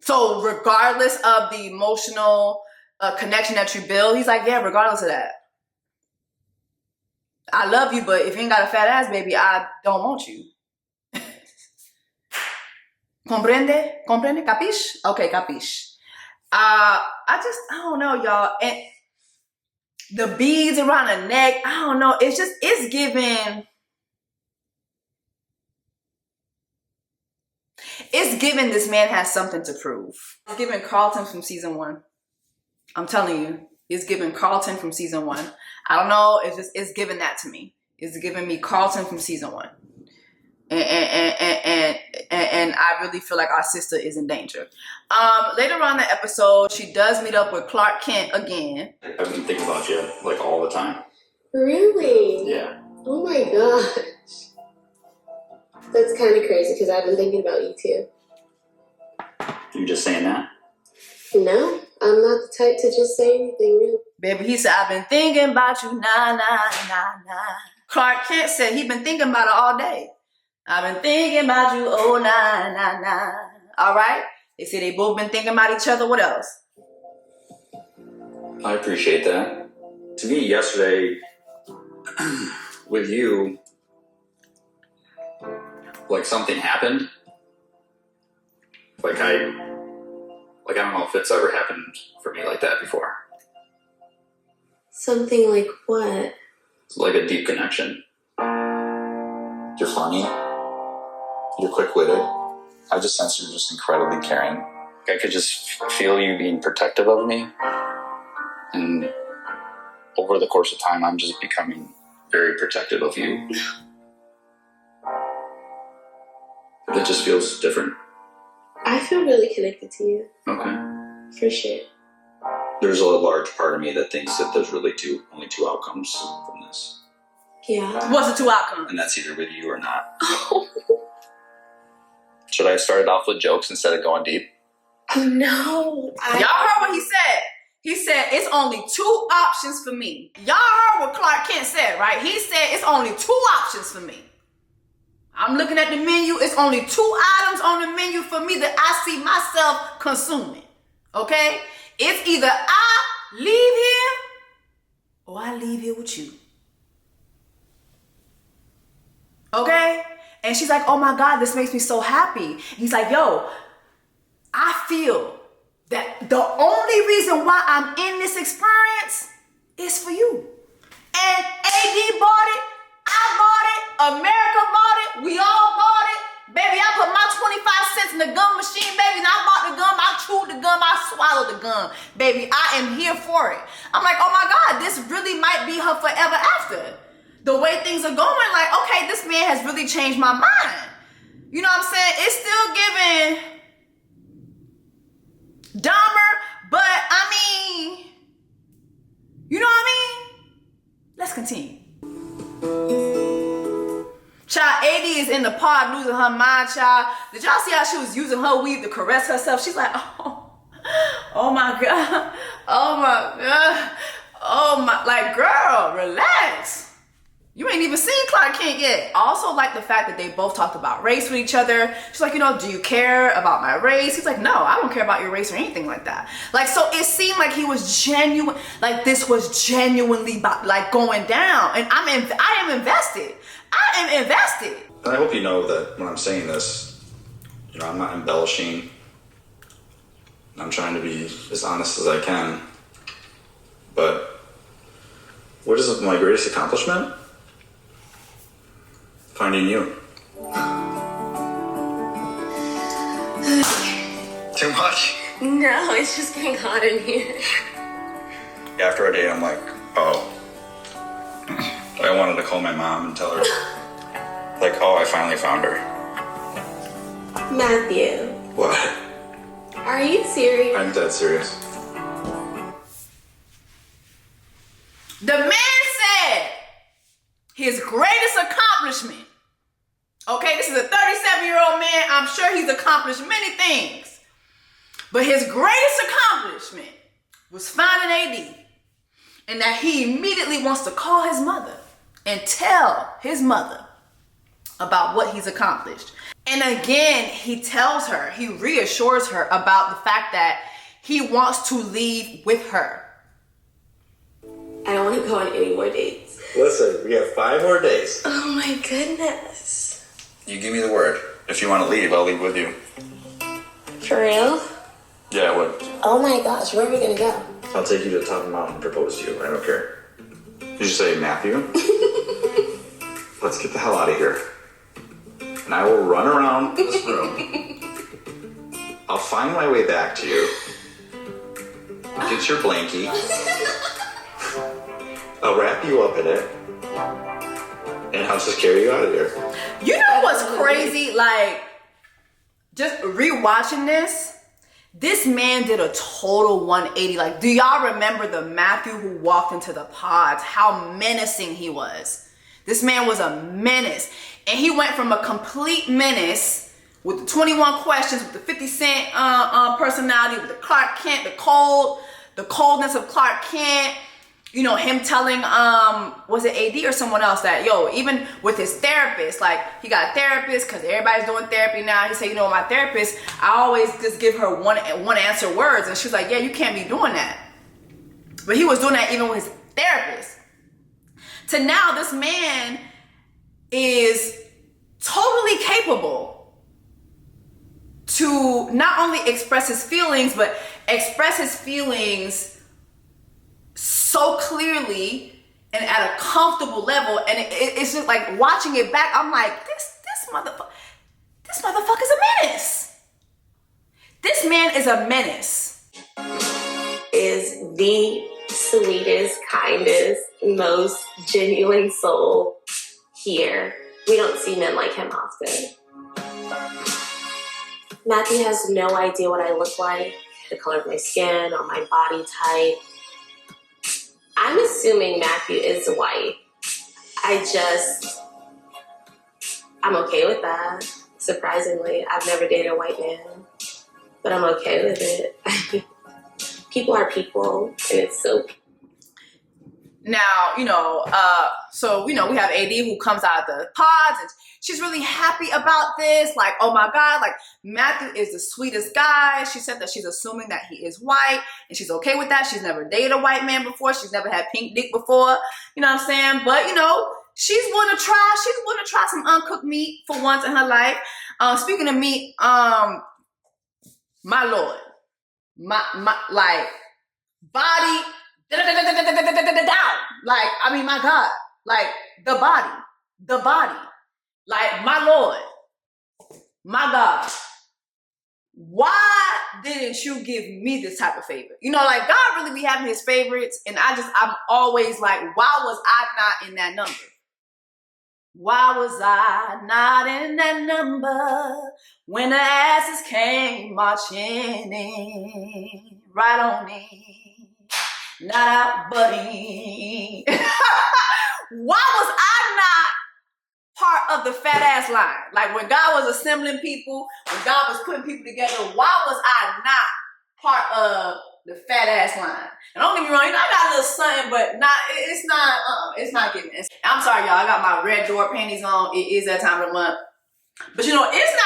so regardless of the emotional connection that you build, he's like, yeah, regardless of that. I love you, but if you ain't got a fat ass, baby, I don't want you. Comprende? Comprende? Capiche? Okay, capiche. I don't know, y'all. And the beads around the neck, I don't know. It's giving. It's given this man has something to prove. It's giving Carlton from season 1. I'm telling you, it's giving Carlton from season 1. I don't know, it's giving that to me. It's giving me Carlton from season 1. And I really feel like our sister is in danger. Later on in the episode, she does meet up with Clark Kent again. I've been thinking about you like all the time. Really? Yeah. Oh my gosh. That's kind of crazy because I've been thinking about you too. You just saying that? No, I'm not the type to just say anything new. Baby, he said, I've been thinking about you, nah, nah, nah, nah. Clark Kent said he been thinking about it all day. I've been thinking about you, oh, nah, nah, nah. All right? They say they both been thinking about each other. What else? I appreciate that. To me, yesterday, with you, like something happened. Like I don't know if it's ever happened for me like that before. Something like what? It's like a deep connection. You're funny. You're quick-witted. I just sense you're just incredibly caring. I could just feel you being protective of me. And over the course of time, I'm just becoming very protective of you. It just feels different. I feel really connected to you. Okay. For sure. There's a large part of me that thinks that there's really only two outcomes from this. Yeah. What's the 2 outcomes? And that's either with you or not. Should I have started off with jokes instead of going deep? Oh, no. Y'all heard what he said. He said, it's only 2 options for me. Y'all heard what Clark Kent said, right? He said, it's only 2 options for me. I'm looking at the menu. It's only 2 items on the menu for me that I see myself consuming. Okay? It's either I leave here or I leave here with you. Okay? And she's like, oh my God, this makes me so happy. He's like, yo, I feel that the only reason why I'm in this experience is for you. And AD bought it, I bought it, America bought it, we all bought it. Baby, I put my 25 cents in the gum machine, baby, and I bought the gum, I chewed the gum, I swallowed the gum. Baby, I am here for it. I'm like, oh my God, this really might be her forever after. The way things are going, like, okay, this man has really changed my mind. You know what I'm saying? It's still giving Dahmer, but I mean, you know what I mean? Let's continue. Child, AD is in the pod losing her mind, child. Did y'all see how she was using her weave to caress herself? She's like, oh my God, oh my God, oh my, like, girl, relax. You ain't even seen Clark Kent yet. I also like the fact that they both talked about race with each other. She's like, you know, do you care about my race? He's like, no, I don't care about your race or anything like that. Like, so it seemed like he was genuine, like this was genuinely like going down. And I am invested. I am invested. And I hope you know that when I'm saying this, you know, I'm not embellishing. I'm trying to be as honest as I can. But what is my greatest accomplishment? Finding you. Too much? No, it's just getting hot in here. After a day, I'm like, oh. I wanted to call my mom and tell her, like, oh, I finally found her. Matthew. What? Are you serious? I'm dead serious. The man said his greatest accomplishment. Okay, this is a 37-year-old man. I'm sure he's accomplished many things. But his greatest accomplishment was finding AD. And that he immediately wants to call his mother and tell his mother about what he's accomplished. And again, he tells her, he reassures her about the fact that he wants to leave with her. I don't want to go on any more dates. Listen, we have 5 more days. Oh my goodness. You give me the word. If you want to leave, I'll leave with you. For real? Yeah, I would. Oh my gosh, where are we gonna go? I'll take you to the top of the mountain and propose to you. I don't care. Did you say Matthew? Let's get the hell out of here. And I will run around this room. I'll find my way back to you. Get your blankie. I'll wrap you up in it. And I'll just carry you out of here. You know what's crazy? Like, just rewatching this man did a total 180. Like, do y'all remember the Matthew who walked into the pods? How menacing he was. This man was a menace. And he went from a complete menace with the 21 questions, with the 50 Cent personality, with the Clark Kent, the coldness of Clark Kent. You know, him telling, was it AD or someone else that, yo, even with his therapist, like, he got a therapist because everybody's doing therapy now. He said, you know, my therapist, I always just give her one answer words. And she's like, yeah, you can't be doing that. But he was doing that even with his therapist. To now, this man is totally capable to not only express his feelings, but express his feelings so clearly and at a comfortable level. And it's just like watching it back, I'm like, this motherfucker's a menace. This man is a menace. Is the sweetest, kindest, most genuine soul here. We don't see men like him often. Matthew has no idea what I look like, the color of my skin, or my body type. I'm assuming Matthew is white. I'm okay with that. Surprisingly, I've never dated a white man, but I'm okay with it. People are people, and it's so. Now, you know, so, you know, we have AD who comes out of the pods and she's really happy about this. Like, oh my God, like, Matthew is the sweetest guy. She said that she's assuming that he is white and she's okay with that. She's never dated a white man before. She's never had pink dick before. You know what I'm saying? But, you know, she's willing to try. She's willing to try some uncooked meat for once in her life. Speaking of meat, my Lord, my like body down. Like, I mean, my God, like the body, like my Lord, my God. Why didn't you give me this type of favor? You know, like God really be having his favorites, and I'm always like, why was I not in that number? Why was I not in that number when the asses came marching in? Right on in, not out, but in. Why was I not part of the fat ass line? Like when God was assembling people, when God was putting people together, why was I not part of the fat ass line? And don't get me wrong, you know, I got a little something, but it's not giving. I'm sorry, y'all, I got my red door panties on. It is that time of the month. But you know, it's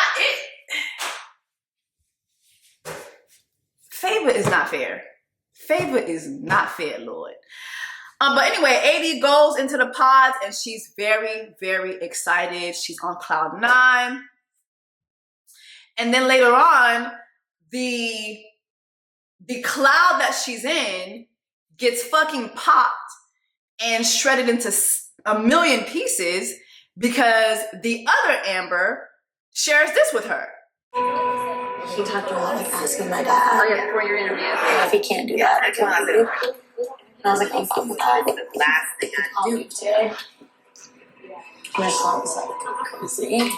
not it. Favor is not fair. Favor is not fair, Lord. But anyway, AD goes into the pods and she's very, very excited. She's on cloud 9. And then later on, the cloud that she's in gets fucking popped and shredded into a million pieces because the other Amber shares this with her. She talked about like asking my dad before your interview if he can't do that. I can't do it. And I was like, I'm fine with that. The last thing I do today. And I saw it was like crazy.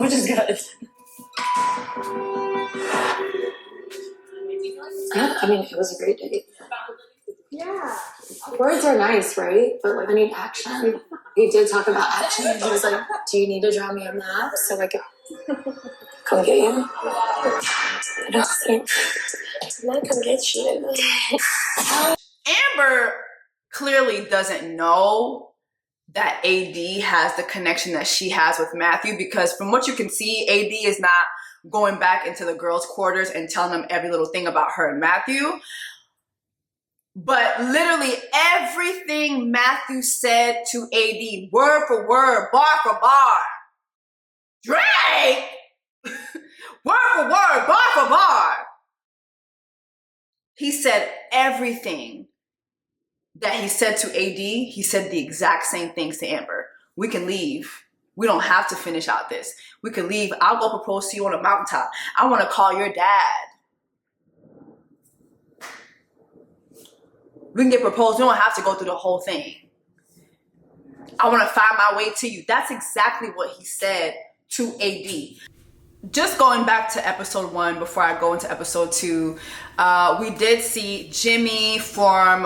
Which is good. Yeah, I mean, it was a great date. Yeah. Words are nice, right? But like, I need action. He did talk about action. He was like, do you need to draw me a map so I can come get you? I don't think. Can I come get you? Amber clearly doesn't know that AD has the connection that she has with Matthew, because from what you can see, AD is not going back into the girls' quarters and telling them every little thing about her and Matthew. But literally everything Matthew said to AD, word for word, bar for bar, Drake, word for word, bar for bar, he said everything that he said to AD, he said the exact same things to Amber. We can leave. We don't have to finish out this. We can leave. I'll go propose to you on a mountaintop. I want to call your dad. We can get proposed. We don't have to go through the whole thing. I want to find my way to you. That's exactly what he said to AD. Just going back to episode 1 before I go into episode 2, we did see Jimmy form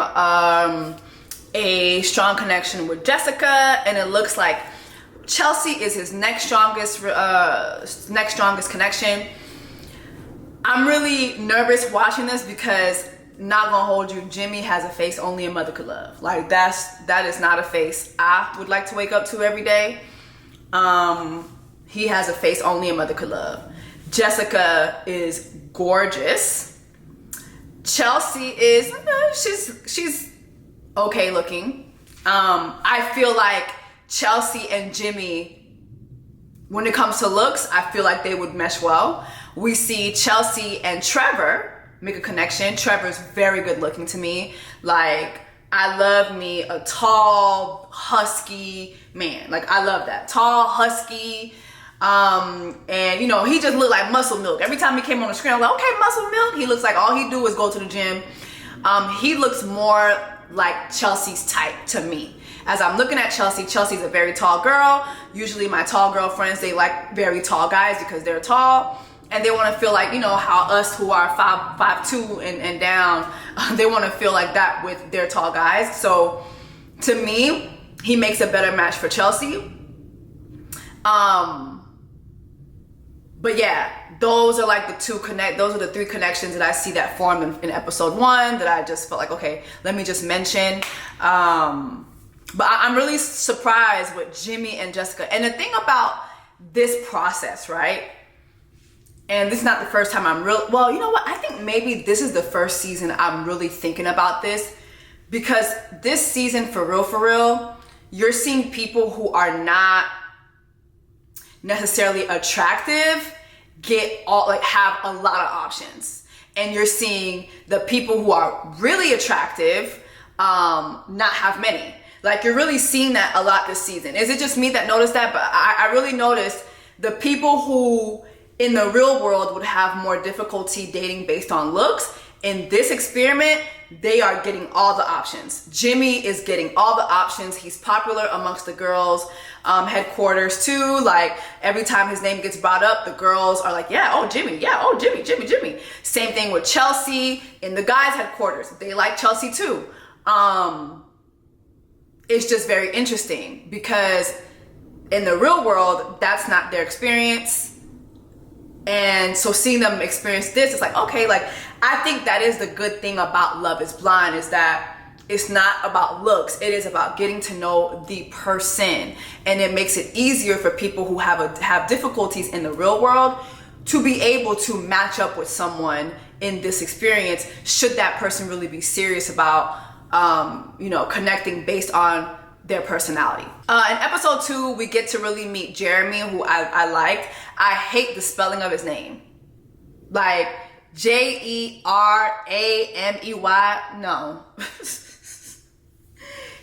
a strong connection with Jessica, and it looks like Chelsea is his next strongest connection. I'm really nervous watching this because, not gonna hold you, Jimmy has a face only a mother could love. Like that is not a face I would like to wake up to every day. He has a face only a mother could love. Jessica is gorgeous. Chelsea is, she's okay looking. I feel like Chelsea and Jimmy, when it comes to looks, I feel like they would mesh well. We see Chelsea and Trevor make a connection. Trevor's very good looking to me. Like, I love me a tall, husky man. Like, I love that. Tall, husky. And you know, he just looked like muscle milk. Every time he came on the screen, I was like, okay, muscle milk. He looks like all he do is go to the gym. He looks more like Chelsea's type to me. As I'm looking at Chelsea, Chelsea's a very tall girl. Usually my tall girlfriends, they like very tall guys because they're tall. And they want to feel like, you know, how us who are 5'2" and down, they want to feel like that with their tall guys. So to me, he makes a better match for Chelsea. But yeah, those are like those are the 3 connections that I see that formed in episode 1 that I just felt like, okay, let me just mention. But I'm really surprised with Jimmy and Jessica. And the thing about this process, right? And this is not the first time well, you know what? I think maybe this is the first season I'm really thinking about this, because this season, for real, you're seeing people who are not necessarily attractive have a lot of options. and you're seeing the people who are really attractive not have many. Like, you're really seeing that a lot this season. Is it just me that noticed that? But I really noticed the people who in the real world would have more difficulty dating based on looks. In this experiment, they are getting all the options. Jimmy is getting all the options. He's popular amongst the girls' headquarters too. Like, every time his name gets brought up, the girls are like, yeah, oh, Jimmy, yeah, oh, Jimmy, Jimmy, Jimmy. Same thing with Chelsea in the guys' headquarters. They like Chelsea too. It's just very interesting because in the real world, that's not their experience. And so seeing them experience this, it's like, okay, like, I think that is the good thing about Love is Blind, is that it's not about looks. It is about getting to know the person. And it makes it easier for people who have difficulties in the real world to be able to match up with someone in this experience, should that person really be serious about connecting based on their personality. In episode 2, we get to really meet Jeremy, who I liked. I hate the spelling of his name. Like, Jeremey, no.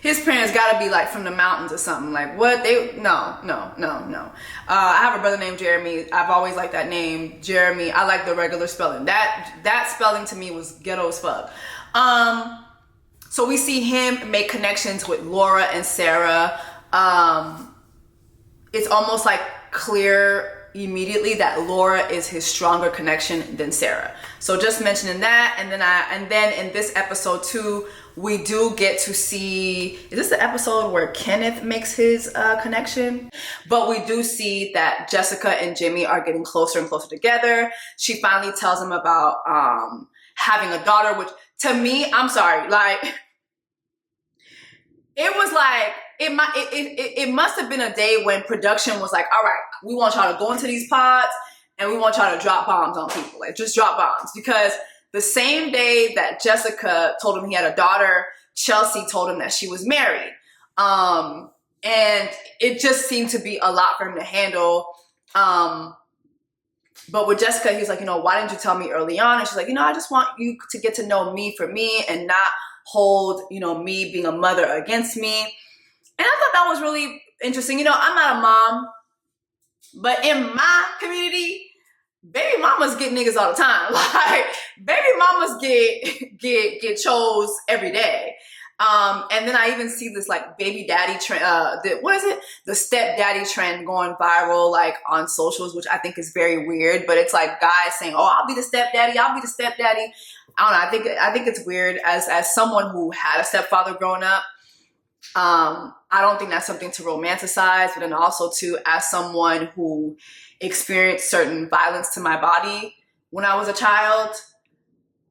His parents gotta be like from the mountains or something. Like, what? No. I have a brother named Jeremy. I've always liked that name, Jeremy. I like the regular spelling. That spelling to me was ghetto as fuck. So we see him make connections with Laura and Sarah. It's almost like clear immediately that Laura is his stronger connection than Sarah. So just mentioning that, and then in this episode 2, we do get to see, is this the episode where Kenneth makes his connection? But we do see that Jessica and Jimmy are getting closer and closer together. She finally tells him about having a daughter, which to me, I'm sorry, like, it was like, it must have been a day when production was like, all right, we want y'all to go into these pods and we want y'all to drop bombs on people. Like, just drop bombs. Because the same day that Jessica told him he had a daughter, Chelsea told him that she was married. And it just seemed to be a lot for him to handle. But with Jessica, he was like, why didn't you tell me early on? And she's like, I just want you to get to know me for me and not hold, me being a mother against me. And I thought that was really interesting. I'm not a mom, but in my community, baby mamas get niggas all the time. Like, baby mamas get chose every day. And then I even see this like baby daddy trend, the step daddy trend going viral, like on socials, which I think is very weird, but it's like guys saying, oh, I'll be the stepdaddy. I'll be the stepdaddy. I don't know. I think it's weird as someone who had a stepfather growing up. I don't think that's something to romanticize, but then also too, as someone who experienced certain violence to my body when I was a child,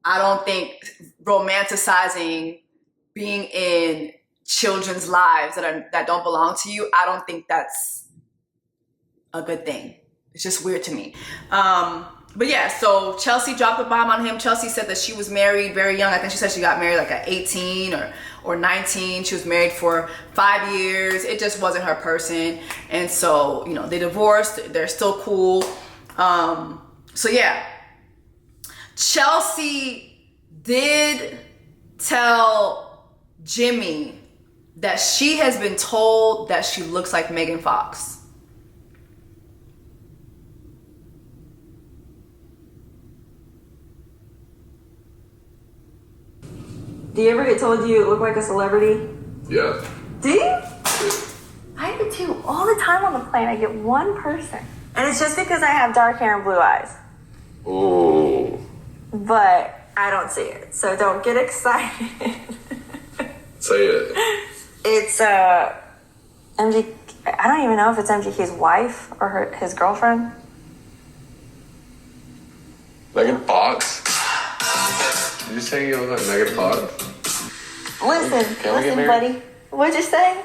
I don't think romanticizing being in children's lives that don't belong to you, I don't think that's a good thing. It's just weird to me. But yeah, so Chelsea dropped a bomb on him. Chelsea said that she was married very young. I think she said she got married like at 18 or 19. She was married for 5 years. It just wasn't her person. And so, they divorced. They're still cool. So yeah, Chelsea did tell Jimmy that she has been told that she looks like Megan Fox. Do you ever get told you look like a celebrity? Yeah. Do you? I do too. All the time on the plane, I get one person. And it's just because I have dark hair and blue eyes. Oh. But I don't see it, so don't get excited. Say it. It's, MG... I don't even know if it's MGK's wife or his girlfriend. Megan Fox? Did you say you look like Megan Fox? Listen, buddy. What'd you say?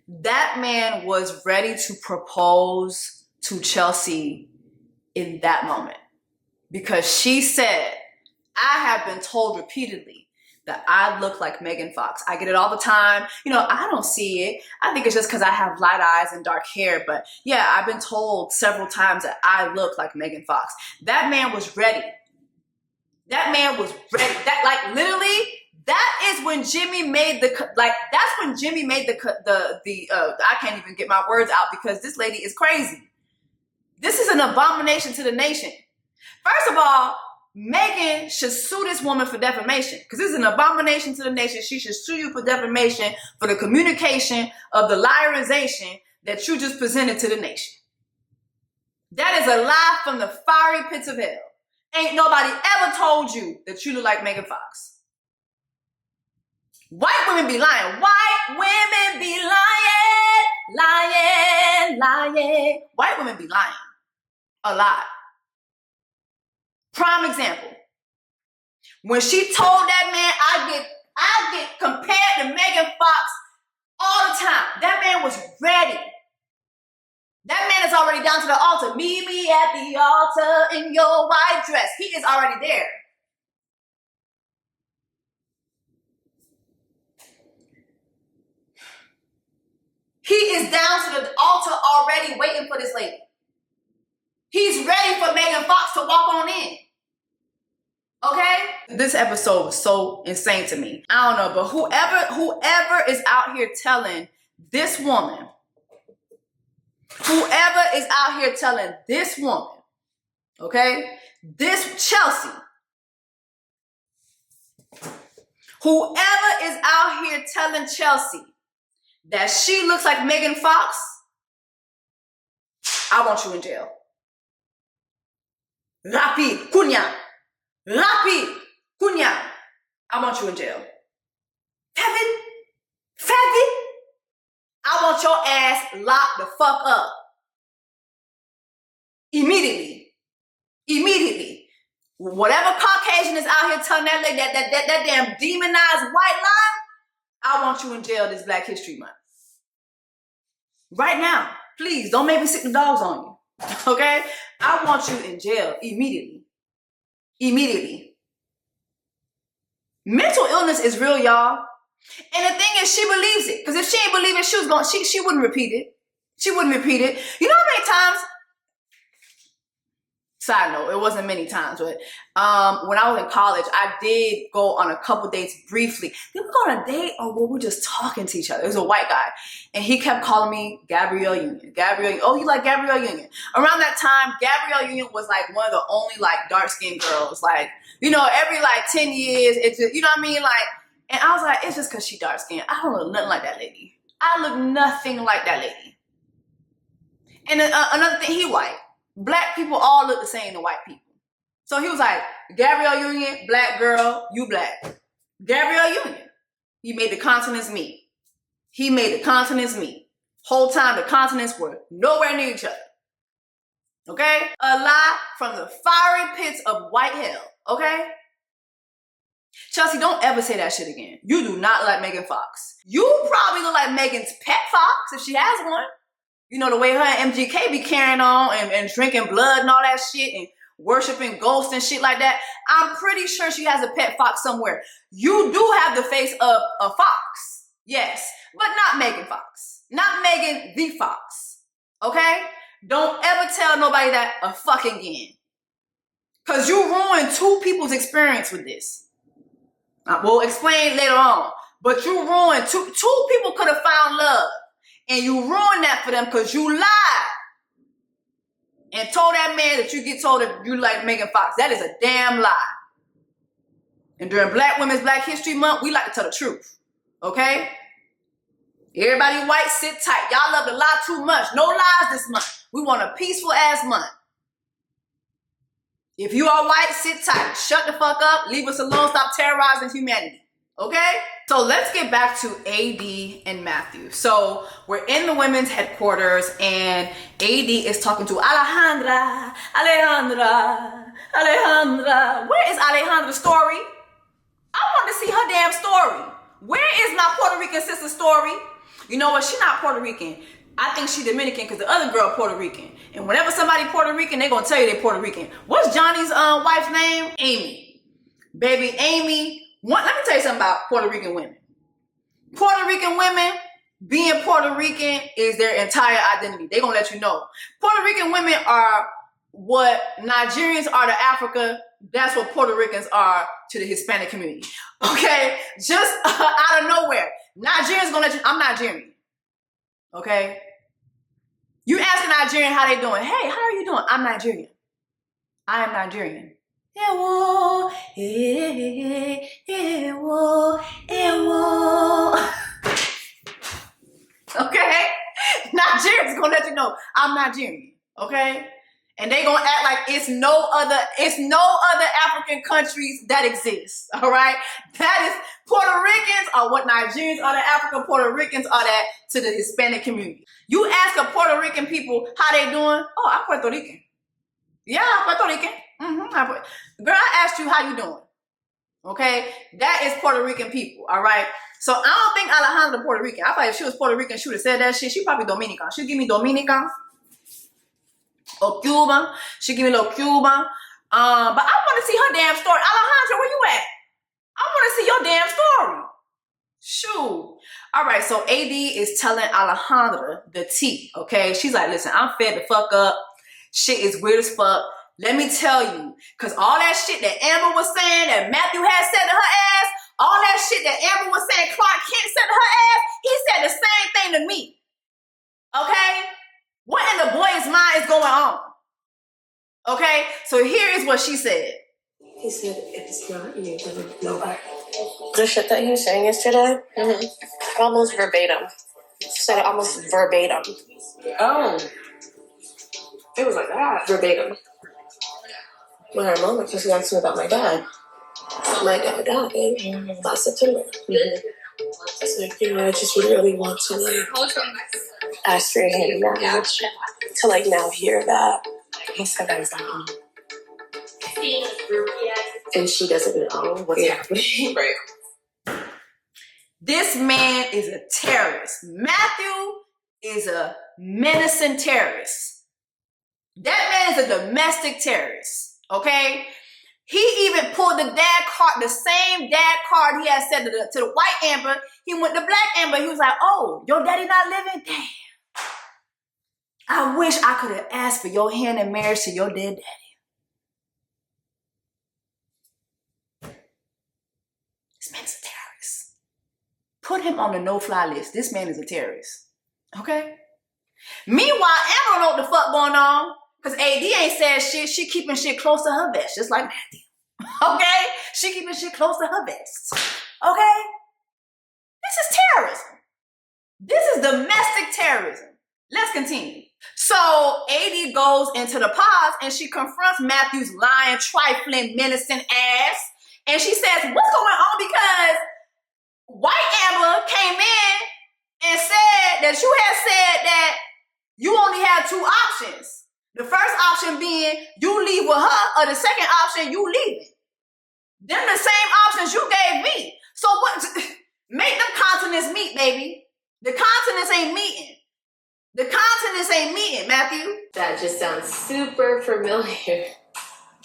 That man was ready to propose to Chelsea in that moment. Because she said, I have been told repeatedly that I look like Megan Fox. I get it all the time. You know, I don't see it. I think it's just because I have light eyes and dark hair. But yeah, I've been told several times that I look like Megan Fox. That man was ready. That man was ready. That, like, literally, that is when Jimmy made the, like, that's when Jimmy made I can't even get my words out because this lady is crazy. This is an abomination to the nation. First of all, Megan should sue this woman for defamation because this is an abomination to the nation. She should sue you for defamation for the communication of the liarization that you just presented to the nation. That is a lie from the fiery pits of hell. Ain't nobody ever told you that you look like Megan Fox. White women be lying. White women be lying. White women be lying. A lot. Prime example. When she told that man, I get compared to Megan Fox all the time. That man was ready. That man is already down to the altar. Meet me at the altar in your white dress. He is already there. He is down to the altar already waiting for this lady. He's ready for Megan Fox to walk on in. Okay? This episode was so insane to me. I don't know, but whoever is out here telling this woman, okay, this Chelsea, whoever is out here telling Chelsea that she looks like Megan Fox, I want you in jail. Rapid, Cunha. Rapid, Cunha. I want you in jail. Fevin, I want your ass locked the fuck up. Immediately. Whatever Caucasian is out here telling that lady that damn demonized white lie, I want you in jail this Black History Month. Right now. Please, don't make me sick the dogs on you. Okay? I want you in jail immediately. Mental illness is real, y'all. And the thing is, she believes it. Because if she ain't believe it, she wouldn't repeat it. You know how many times? Side note, it wasn't many times, but when I was in college, I did go on a couple dates briefly. Did we go on a date or were we just talking to each other? It was a white guy. And he kept calling me Gabrielle Union. Oh, you like Gabrielle Union? Around that time, Gabrielle Union was like one of the only like dark-skinned girls. Like, you know, every like 10 years, it's just, you know what I mean? Like, and I was like, it's just because she dark-skinned. I don't look nothing like that lady. I look nothing like that lady. And another thing, he white. Black people all look the same to white people. So he was like, Gabrielle Union, black girl, you black. Gabrielle Union. He made the continents meet. Whole time the continents were nowhere near each other. Okay? A lie from the fiery pits of white hell. Okay? Chelsea, don't ever say that shit again. You do not like Megan Fox. You probably look like Megan's pet fox if she has one. You know, the way her and MGK be carrying on and drinking blood and all that shit and worshiping ghosts and shit like that. I'm pretty sure she has a pet fox somewhere. You do have the face of a fox. Yes. But not Megan Fox. Not Megan the Fox. Okay? Don't ever tell nobody that a fucking again. Because you ruined two people's experience with this. We'll explain later on. But you ruined two people could have found love. And you ruined that for them because you lied. And told that man that you get told that you like Megan Fox. That is a damn lie. And during Black Women's Black History Month, we like to tell the truth. Okay? Everybody white, sit tight. Y'all love to lie too much. No lies this month. We want a peaceful ass month. If you are white, sit tight. Shut the fuck up. Leave us alone. Stop terrorizing humanity. Okay? So let's get back to AD and Matthew. So we're in the women's headquarters and AD is talking to Alejandra. Where is Alejandra's story? I want to see her damn story. Where is my Puerto Rican sister's story? You know what? She's not Puerto Rican. I think she's Dominican because the other girl Puerto Rican. And whenever somebody Puerto Rican, they're going to tell you they're Puerto Rican. What's Johnny's wife's name? Amy. Baby Amy let me tell you something about Puerto Rican women. Puerto Rican women, being Puerto Rican is their entire identity. They're going to let you know. Puerto Rican women are what Nigerians are to Africa. That's what Puerto Ricans are to the Hispanic community. Okay? Just out of nowhere. Nigerians going to let you, I'm Nigerian. Okay? You ask a Nigerian how they doing. Hey, how are you doing? I'm Nigerian. I am Nigerian. Okay? Nigerians gonna let you know I'm Nigerian. Okay? And they gonna act like it's no other African countries that exist. All right? That is, Puerto Ricans are what Nigerians are to Africa, Puerto Ricans are that to the Hispanic community. You ask a Puerto Rican people how they doing, oh, I'm Puerto Rican. Yeah, I'm Puerto Rican. Girl, I asked you how you doing. Okay? That is Puerto Rican people, all right? So I don't think Alejandra Puerto Rican. I thought if she was Puerto Rican, she would have said that shit. She probably Dominican. She'll give me Dominican or Cuban. She'll give me a little Cuban. But I want to see her damn story. Alejandra, where you at? I want to see your damn story. Shoot. All right, so AD is telling Alejandra the tea, okay? She's like, listen, I'm fed the fuck up. Shit is weird as fuck. Let me tell you, because all that shit that Amber was saying, that Matthew had said to her ass, all that shit that Amber was saying Clark Kent said to her ass, he said the same thing to me. Okay? What in the boy's mind is going on? Okay? So here is what she said. He said, if it's not you, then nobody. The shit that he was saying yesterday, almost verbatim. Said it almost verbatim. Oh. It was like that. Verbatim. When I remember, because he asked me about my dad. My dad died last September. It's like, you know, I just really want to, like, ask for your hand in marriage. To, like, now hear that. He said I was home. And she doesn't know what's happening. Right. This man is a terrorist. Matthew is a menacing terrorist. That man is a domestic terrorist. Okay? He even pulled the dad card, the same dad card he had said to the white Amber. He went to black Amber. He was like, oh, your daddy not living? Damn. I wish I could have asked for your hand in marriage to your dead daddy. This man is a terrorist. Put him on the no-fly list. This man is a terrorist. Okay? Meanwhile, Amber don't know what the fuck going on. Because AD ain't said shit. She keeping shit close to her vest, just like Matthew. Okay? She keeping shit close to her vest. Okay? This is terrorism. This is domestic terrorism. Let's continue. So AD goes into the pause and she confronts Matthew's lying, trifling, menacing ass. And she says, what's going on? Because white Amber came in and said that you had said that you only had two options. The first option being you leave with her, or the second option you leaving. Them the same options you gave me. So what? Make them continents meet, baby. The continents ain't meeting. The continents ain't meeting, Matthew. That just sounds super familiar.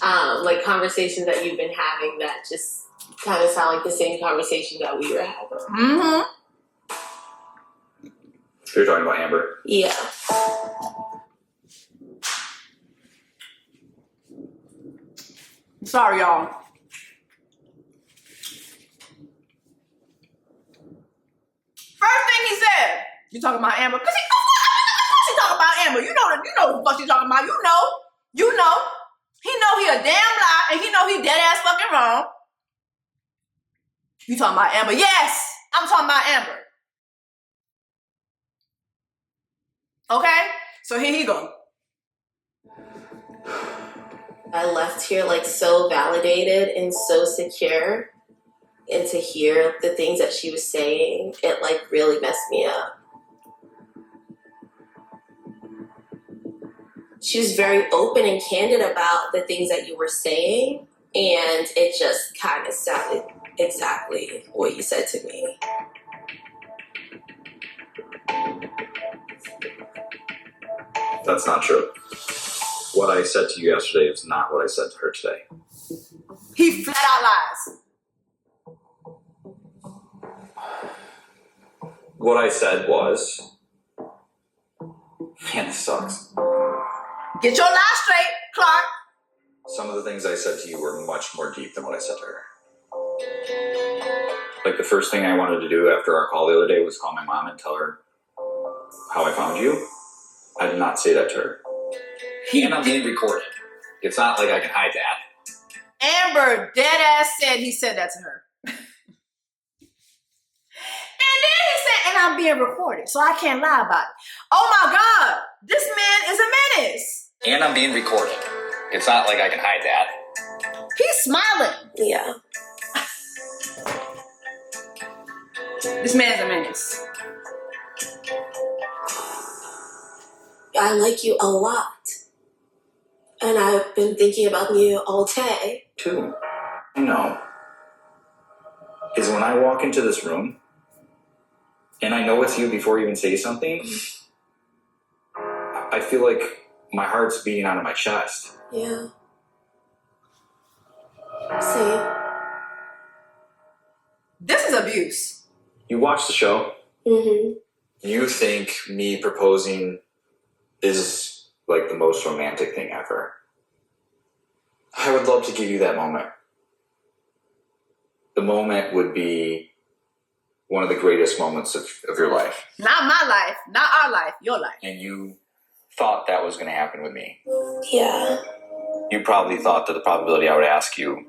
Like conversations that you've been having that just kind of sound like the same conversation that we were having. Mm-hmm. You're talking about Amber? Yeah. Sorry, y'all. First thing he said, you talking about Amber? Because he talking about Amber. You know what she's talking about. You know. He know he a damn lie, and he know he dead ass fucking wrong. You talking about Amber? Yes, I'm talking about Amber. Okay, so here he go. I left here like so validated and so secure, and to hear the things that she was saying, it like really messed me up. She was very open and candid about the things that you were saying, and it just kind of sounded exactly what you said to me. That's not true. What I said to you yesterday is not what I said to her today. He flat out lies. What I said was, man, this sucks. Get your lies straight, Clark. Some of the things I said to you were much more deep than what I said to her. Like the first thing I wanted to do after our call the other day was call my mom and tell her how I found you. I did not say that to her. And I'm being recorded. It's not like I can hide that. Amber dead ass said he said that to her. And then he said, and I'm being recorded, so I can't lie about it. Oh my God, this man is a menace. And I'm being recorded. It's not like I can hide that. He's smiling. Yeah. This man's a menace. I like you a lot. And I've been thinking about you all day. Too. No. Is when I walk into this room and I know it's you before you even say something, I feel like my heart's beating out of my chest. Yeah. Same. This is abuse. You watch the show. Mm-hmm. You think me proposing is like the most romantic thing ever. I would love to give you that moment. The moment would be one of the greatest moments of your life. Not my life, not our life, your life. And you thought that was going to happen with me. Yeah. You probably thought that the probability I would ask you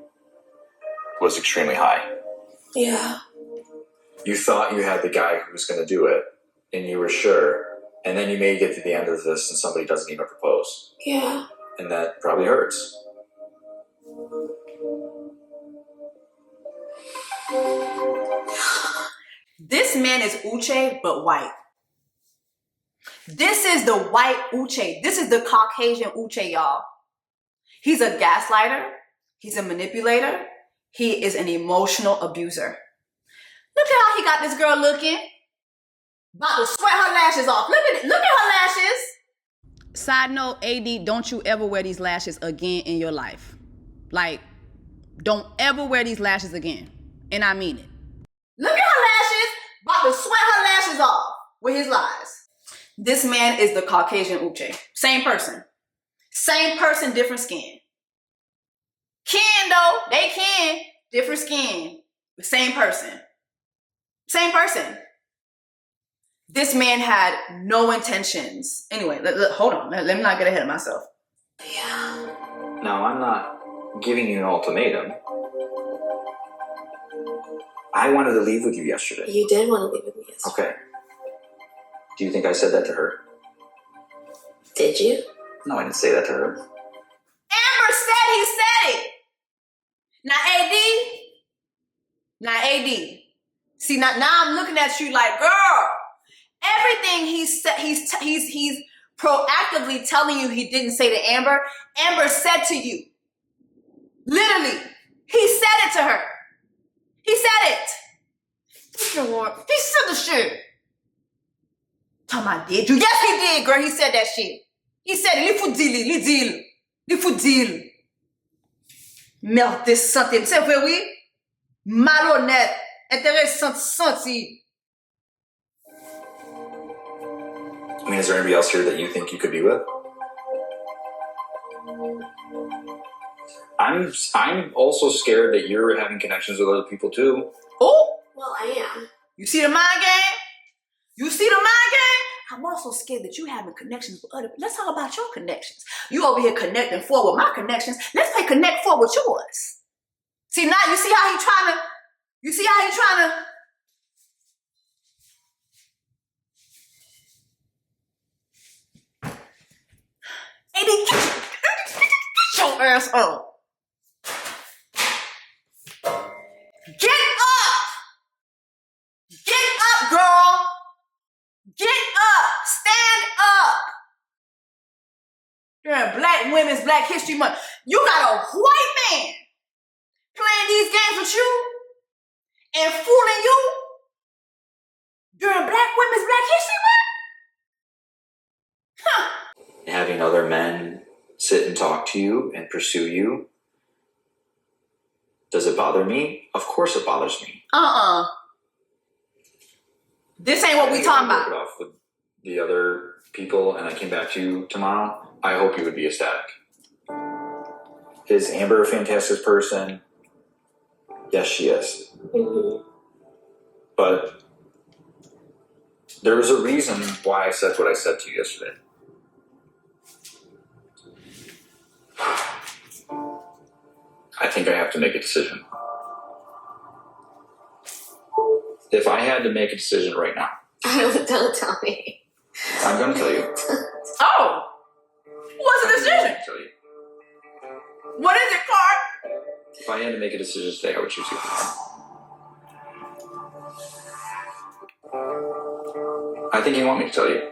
was extremely high. Yeah. You thought you had the guy who was going to do it, and you were sure, and then you may get to the end of this and somebody doesn't even propose. Yeah. And that probably hurts. This man is Uche, but white. This is the white Uche. This is the Caucasian Uche, y'all. He's a gaslighter. He's a manipulator. He is an emotional abuser. Look at how he got this girl looking. About to sweat her lashes off. Look at it. Look at her lashes. Side note, AD, don't you ever wear these lashes again in your life. Like, don't ever wear these lashes again. And I mean it. Look at her lashes. About to sweat her lashes off with his lies. This man is the Caucasian Uche. Same person. Same person, different skin. Can though. They can. Different skin. Same person. Same person. This man had no intentions. Anyway, hold on. Let me not get ahead of myself. Yeah. Now, I'm not giving you an ultimatum. I wanted to leave with you yesterday. You did want to leave with me yesterday. Okay. Do you think I said that to her? Did you? No, I didn't say that to her. Amber said he said it. Now AD. See, now I'm looking at you like, girl, everything he's proactively telling you he didn't say to Amber, Amber said to you. Literally, he said it to her. He said it. He said the shit. Talking about did you? Yes, he did, girl. He said that shit. He said it. Li faut dire. Merde santé. C'est vrai, oui? Malhonnête. Intéressant senti. I mean, is there anybody else here that you think you could be with? I'm also scared that you're having connections with other people too. Oh, well, I am. You see the mind game? You see the mind game? I'm also scared that you having connections with other people. Let's talk about your connections. You over here connecting forward with my connections. Let's play connect forward with yours. See now, you see how he trying to. You see how he trying to. Get your ass up. Get up. Get up, girl. Get up. Stand up. During Black History Month, you got a white man playing these games with you and fooling you during Black History Month? Huh. Having other men sit and talk to you and pursue you, does it bother me? Of course it bothers me. This ain't what we talking Broke it about. off with the other people, and I came back to you tomorrow. I hope you would be ecstatic. Is Amber a fantastic person? Yes, she is. But there was a reason why I said what I said to you yesterday. I think I have to make a decision. If I had to make a decision right now, Don't tell me. I'm going to tell you. Oh, what's the decision? I'll tell you. What is it, Clark? If I had to make a decision today, I would choose you. I think you want me to tell you.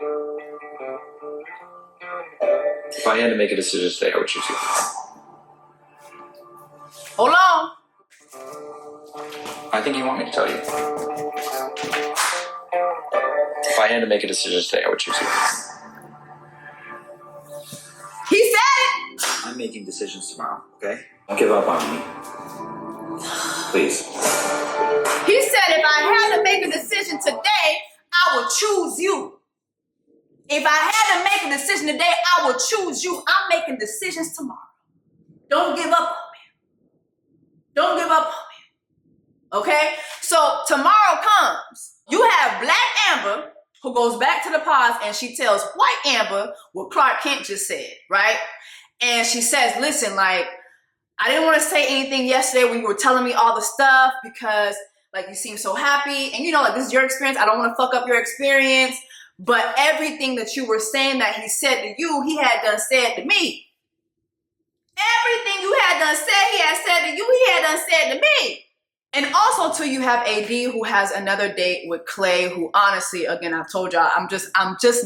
If I had to make a decision today, I would choose you. Hold on. I think you want me to tell you. If I had to make a decision today, I would choose you. He said it. I'm making decisions tomorrow, okay? Don't give up on me. Please. He said if I had to make a decision today, I would choose you. If I had to make a decision today, I would choose you. I'm making decisions tomorrow. Don't give up on me. Don't give up on me. Okay? So tomorrow comes. You have Black Amber who goes back to the pods and she tells White Amber what Clark Kent just said, right? And she says, listen, like, I didn't want to say anything yesterday when you were telling me all the stuff because, like, you seem so happy. And, you know, like, this is your experience. I don't want to fuck up your experience. But everything that you were saying that he said to you, he had done said to me. Everything you had done said, he had said to you, he had done said to me. And also, too, you have AD who has another date with Clay, who honestly, again, I've told y'all, I'm just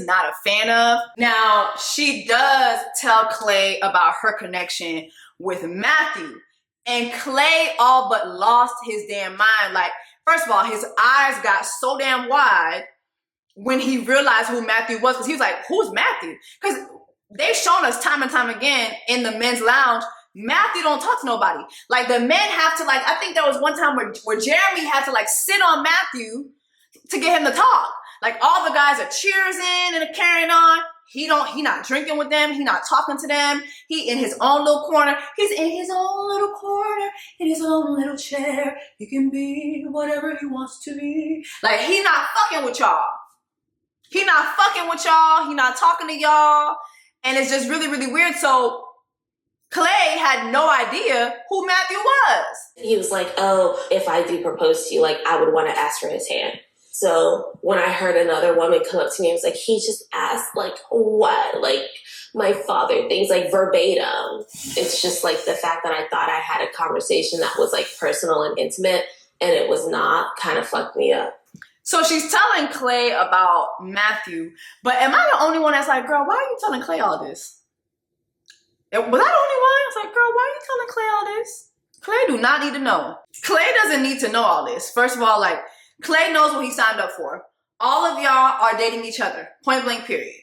not a fan of. Now, she does tell Clay about her connection with Matthew. And Clay all but lost his damn mind. Like, first of all, his eyes got so damn wide when he realized who Matthew was. Because he was like, who's Matthew? Because they've shown us time and time again in the men's lounge, Matthew don't talk to nobody. Like, the men have to, like, I think there was one time where Jeremy had to, like, sit on Matthew to get him to talk. Like, all the guys are cheersing and carrying on. He not drinking with them. He not talking to them. He in his own little corner. He's in his own little corner, in his own little chair. He can be whatever he wants to be. Like, he not fucking with y'all. He not fucking with y'all. He not talking to y'all. And it's just really, really weird. So Clay had no idea who Matthew was. He was like, oh, if I do propose to you, like, I would want to ask for his hand. So when I heard another woman come up to me, I was like, he just asked, like, what? Like, my father, things like verbatim. It's just like the fact that I thought I had a conversation that was, like, personal and intimate, and it was not, kind of fucked me up. So she's telling Clay about Matthew, but am I the only one that's like, girl, why are you telling Clay all this? Was I the only one? It's like, girl, why are you telling Clay all this? Clay do not need to know. Clay doesn't need to know all this. First of all, like, Clay knows what he signed up for. All of y'all are dating each other. Point blank, period.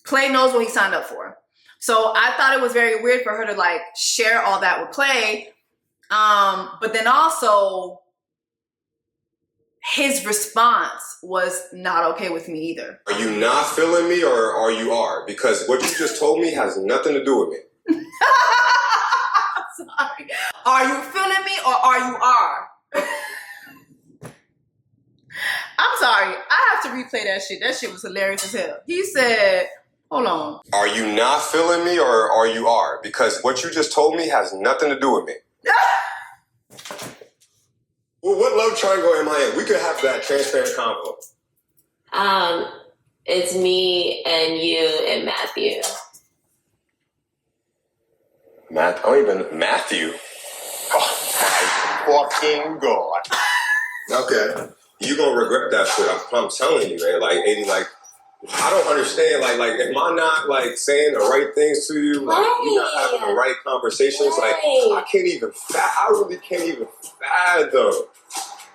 Clay knows what he signed up for. So I thought it was very weird for her to, like, share all that with Clay. But then also, his response was not okay with me either. Are you not feeling me or you are? Because what you just told me has nothing to do with me. Sorry. Are you feeling me or are you are? I'm sorry. I have to replay that shit. That shit was hilarious as hell. He said, hold on. Are you not feeling me or you are? Because what you just told me has nothing to do with me. Well, what love triangle am I in? We could have that transparent convo. It's me and you and Matthew. Matthew? Oh, my fucking God. Okay. You gonna regret that shit. I'm telling you, man. Like, 80, like, I don't understand. Like, am I not, like, saying the right things to you? Like, you not having the right conversations? Like, I can't even, I really can't even fathom.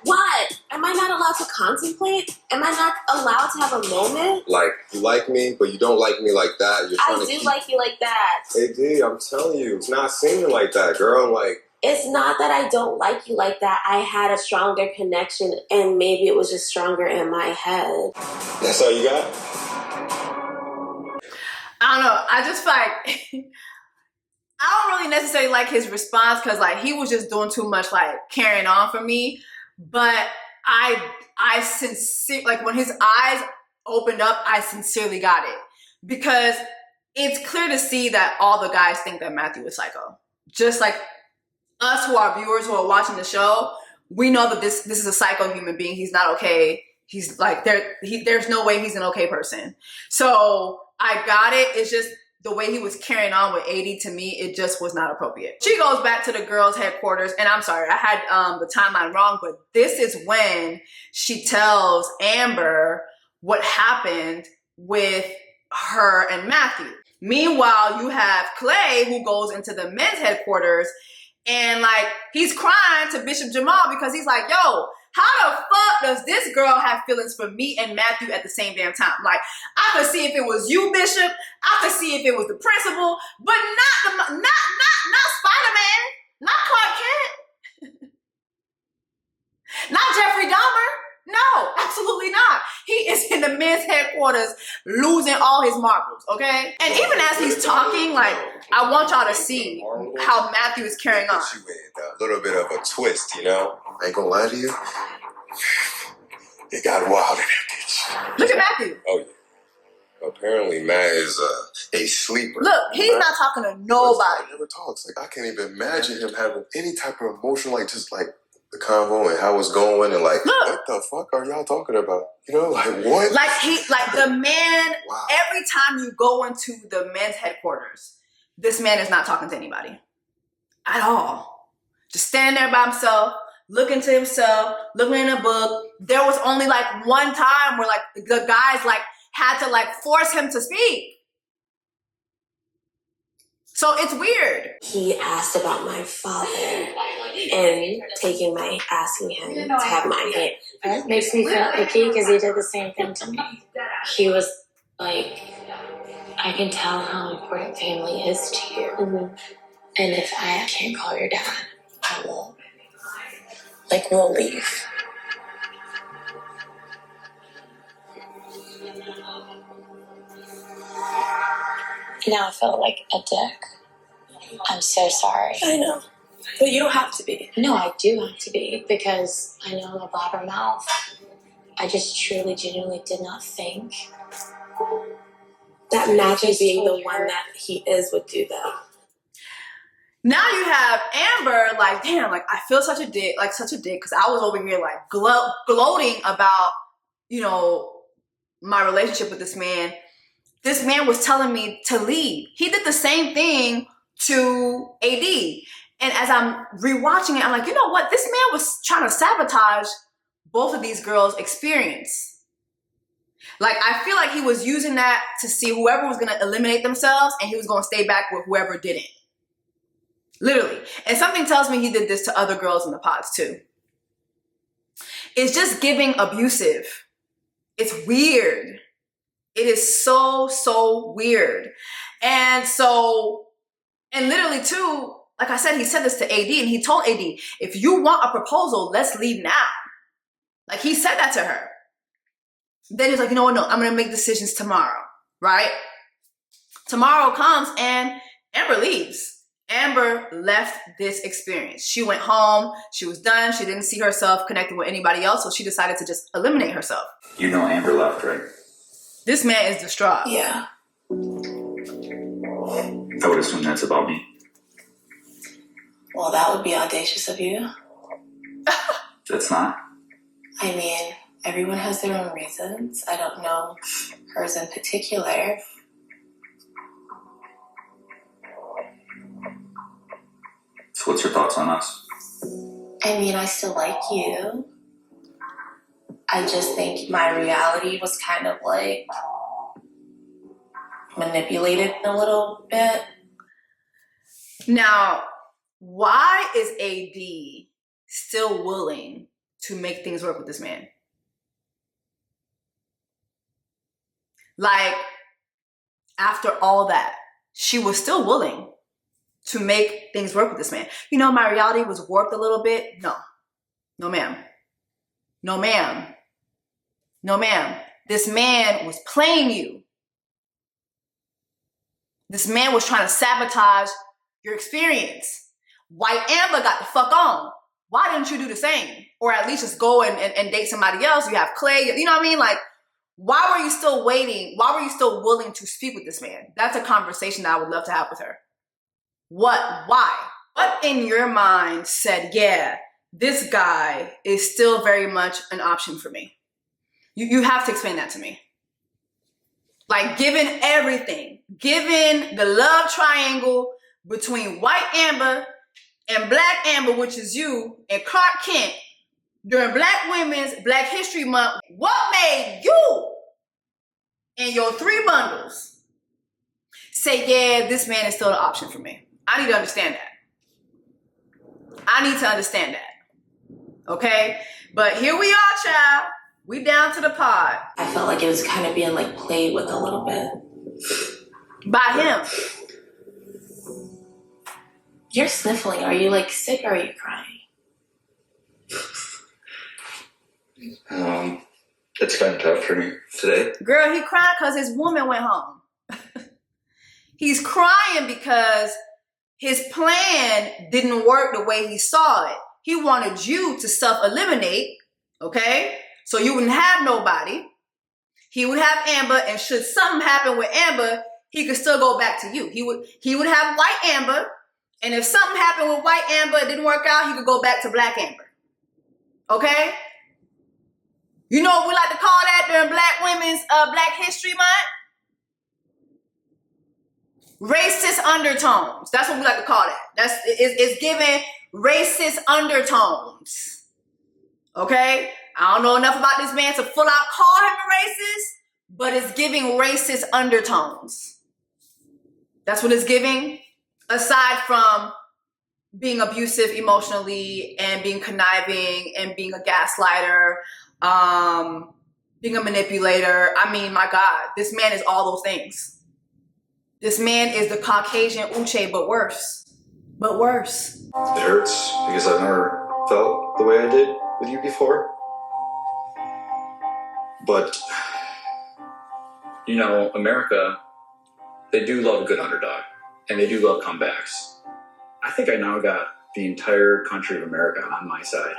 What? Am I not allowed to contemplate? Am I not allowed to have a moment? Like, you like me, but you don't like me like that. You're trying I do like you like that. AD, I'm telling you, it's not seeming like that, girl. Like, it's not that I don't like you like that. I had a stronger connection, and maybe it was just stronger in my head. That's all you got? I don't know. I just feel like I don't really necessarily like his response because like he was just doing too much like carrying on for me. But I sincerely, like when his eyes opened up, I sincerely got it. Because it's clear to see that all the guys think that Matthew is psycho. Just like us who are viewers who are watching the show, we know that this is a psycho human being. He's not okay. He's like, there's no way he's an okay person. So I got it. It's just the way he was carrying on with AD, to me, it just was not appropriate. She goes back to the girls' headquarters, and I'm sorry, I had the timeline wrong, but this is when she tells Amber what happened with her and Matthew. Meanwhile, you have Clay, who goes into the men's headquarters, and like he's crying to Bishop Jamal because he's like, yo, how the fuck does this girl have feelings for me and Matthew at the same damn time? Like, I could see if it was you, Bishop. I could see if it was the principal, but not Spider-Man, not Clark Kent, not Jeffrey Dahmer. No, absolutely not. He is in the men's headquarters losing all his marbles, okay? And even as he's talking, like, I want y'all to see how Matthew is carrying on. A little bit of a twist, you know? I ain't gonna lie to you. It got wild in that bitch. Look at Matthew. Oh, yeah. Apparently, Matt is a sleeper. Look, he's not talking to nobody. He never talks. Like, I can't even imagine him having any type of emotion, like, just like, the convo and how it's going and like, look, what the fuck are y'all talking about? You know, like what? Like the man, wow. Every time you go into the men's headquarters, this man is not talking to anybody at all. Just standing there by himself, looking to himself, looking in a book. There was only like one time where like the guys like had to like force him to speak. So it's weird. He asked about my father and asking him to have my hand. That makes me feel icky because he did the same thing to me. He was like, I can tell how important family is to you. Mm-hmm. And if I can't call your dad, I won't. Like, we'll leave. Now I feel like a dick. I'm so sorry. I know. But you don't have to be. No, I do have to be because I know I'm a blabbermouth. I just truly, genuinely did not think that Matthew being the one that he is would do that. Now you have Amber like, damn, like I feel such a dick, because I was over here like gloating about, you know, my relationship with this man. This man was telling me to leave. He did the same thing to AD. And as I'm rewatching it, I'm like, you know what? This man was trying to sabotage both of these girls' experience. Like, I feel like he was using that to see whoever was going to eliminate themselves and he was going to stay back with whoever didn't. Literally. And something tells me he did this to other girls in the pods too. It's just giving abusive. It's weird. It is so weird. And literally too, like I said, he said this to AD and he told AD, if you want a proposal, let's leave now. Like he said that to her. Then he's like, you know what? No, I'm going to make decisions tomorrow, right? Tomorrow comes and Amber leaves. Amber left this experience. She went home. She was done. She didn't see herself connecting with anybody else. So she decided to just eliminate herself. You know Amber left, right? This man is distraught. Yeah. I would assume that's about me. Well, that would be audacious of you. That's not. I mean, everyone has their own reasons. I don't know hers in particular. So what's your thoughts on us? I mean, I still like you. I just think my reality was kind of like manipulated a little bit. Now, why is AD still willing to make things work with this man? Like, after all that, she was still willing to make things work with this man. You know, my reality was warped a little bit. No. No, ma'am. No, ma'am. No, ma'am. This man was playing you. This man was trying to sabotage your experience. White Amber got the fuck on. Why didn't you do the same? Or at least just go and date somebody else. You have Clay. You know what I mean? Like, why were you still waiting? Why were you still willing to speak with this man? That's a conversation that I would love to have with her. What? Why? What in your mind said, yeah, this guy is still very much an option for me? You have to explain that to me. Like, given everything, given the love triangle between White Amber and Black Amber, which is you, and Clark Kent, during Black History Month, what made you and your 3 bundles say, yeah, this man is still an option for me? I need to understand that. I need to understand that. Okay? But here we are, child. We down to the pod. I felt like it was kind of being like played with a little bit. By him. You're sniffling. Are you like sick or are you crying? It's kind of tough for me today. Girl, he cried because his woman went home. He's crying because his plan didn't work the way he saw it. He wanted you to self-eliminate, okay? So you wouldn't have nobody. He would have Amber, and should something happen with Amber, he could still go back to you. He would have White Amber, and if something happened with White Amber, it didn't work out, he could go back to Black Amber. Okay? You know what we like to call that during Black women's Black History Month? Racist undertones. That's what we like to call that. It's giving racist undertones. Okay? I don't know enough about this man to full out call him a racist, but it's giving racist undertones. That's what it's giving. Aside from being abusive emotionally and being conniving and being a gaslighter, being a manipulator. I mean, my God, this man is all those things. This man is the Caucasian Uche, but worse. But worse. It hurts because I've never felt the way I did with you before. But, you know, America, they do love a good underdog, and they do love comebacks. I think I now got the entire country of America on my side.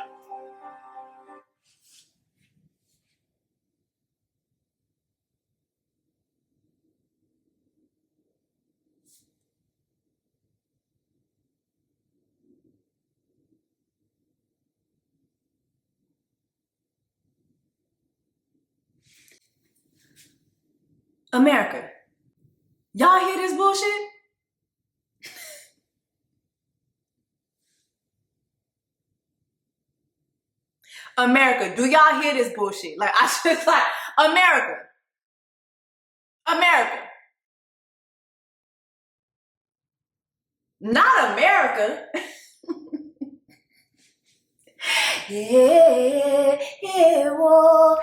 America, y'all hear this bullshit? America, do y'all hear this bullshit? Like, I just like, America. Not America. Yeah, whoa.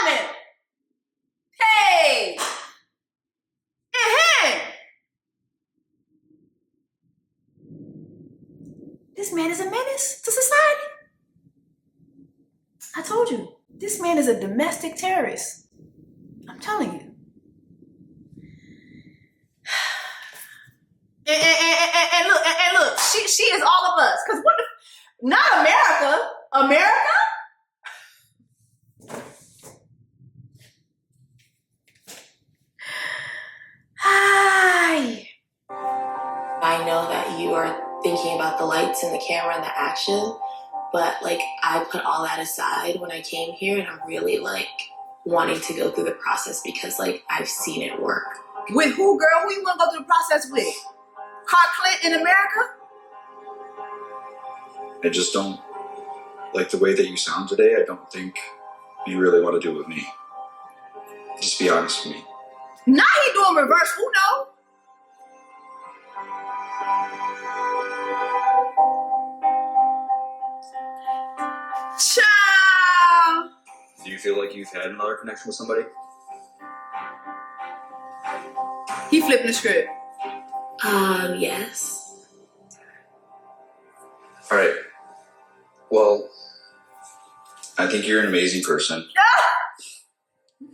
American. Hey. This man is a menace to society. I told you, this man is a domestic terrorist. I'm telling you. And look, she is all of us. Cause what the, not America. America? Hi. I know that you are thinking about the lights and the camera and the action, but like I put all that aside when I came here, and I'm really like wanting to go through the process because like I've seen it work. With who, girl? Who you want to go through the process with? Clark Kent in America? I just don't like the way that you sound today. I don't think you really want to do it with me. Just be honest with me. Now he doing reverse Uno. Ciao. Do you feel like you've had another connection with somebody? He flipping the script. Yes. All right. Well, I think you're an amazing person.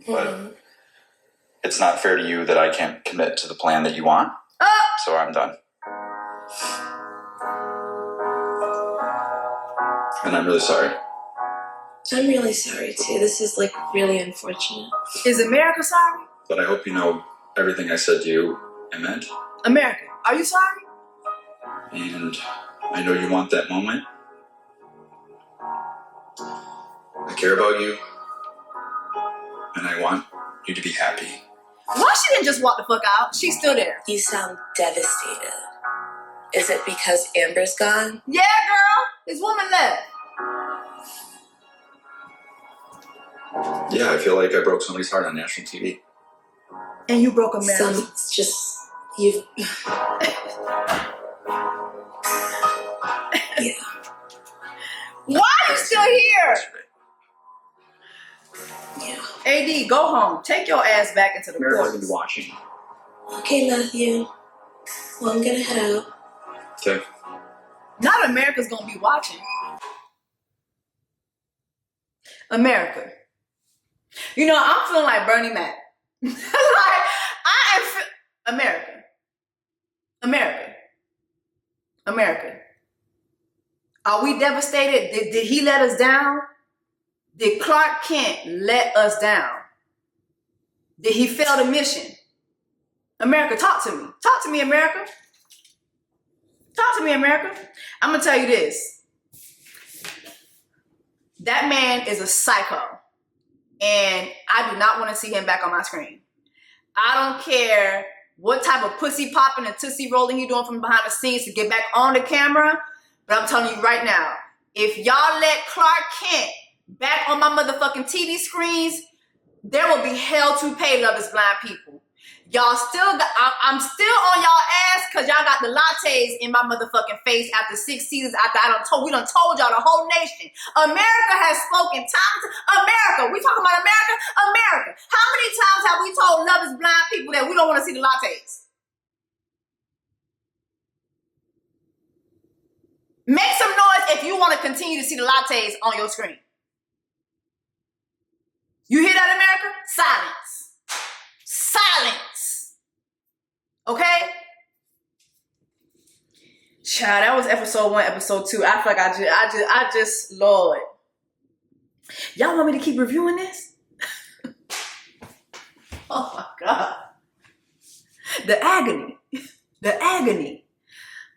But it's not fair to you that I can't commit to the plan that you want. So I'm done. And I'm really sorry. I'm really sorry too. This is like really unfortunate. Is America sorry? But I hope you know everything I said to you, I meant. America, are you sorry? And I know you want that moment. I care about you. And I want you to be happy. Why she didn't just walk the fuck out? She's still there. You sound devastated. Is it because Amber's gone? Yeah, girl. This woman left. Yeah, I feel like I broke somebody's heart on national TV. And you broke a marriage. It's just, you... Yeah. Why are you still here? Yeah. AD, go home. Take your ass back into the America's court. gonna be watching. Okay, Matthew. Well, I'm gonna head out. Okay. Not America's gonna be watching. America. You know, I'm feeling like Bernie Mac. Like, I am America. America. America. Are we devastated? Did he let us down? Did Clark Kent let us down? Did he fail the mission? America, talk to me. Talk to me, America. Talk to me, America. I'm gonna tell you this. That man is a psycho. And I do not want to see him back on my screen. I don't care what type of pussy popping and tootsie rolling he doing from behind the scenes to get back on the camera. But I'm telling you right now, if y'all let Clark Kent back on my motherfucking TV screens, there will be hell to pay, Love is Blind people. Y'all still got, I'm still on y'all ass because y'all got the lattes in my motherfucking face after 6 seasons after we done told y'all, the whole nation. America has spoken time to America. We talking about America? America. How many times have we told Love is Blind people that we don't want to see the lattes? Make some noise if you want to continue to see the lattes on your screen. You hear that, America? Silence. Silence. Okay? Child, that was episode 1, episode 2. I feel like I just, Lord. Y'all want me to keep reviewing this? Oh my God. The agony. The agony.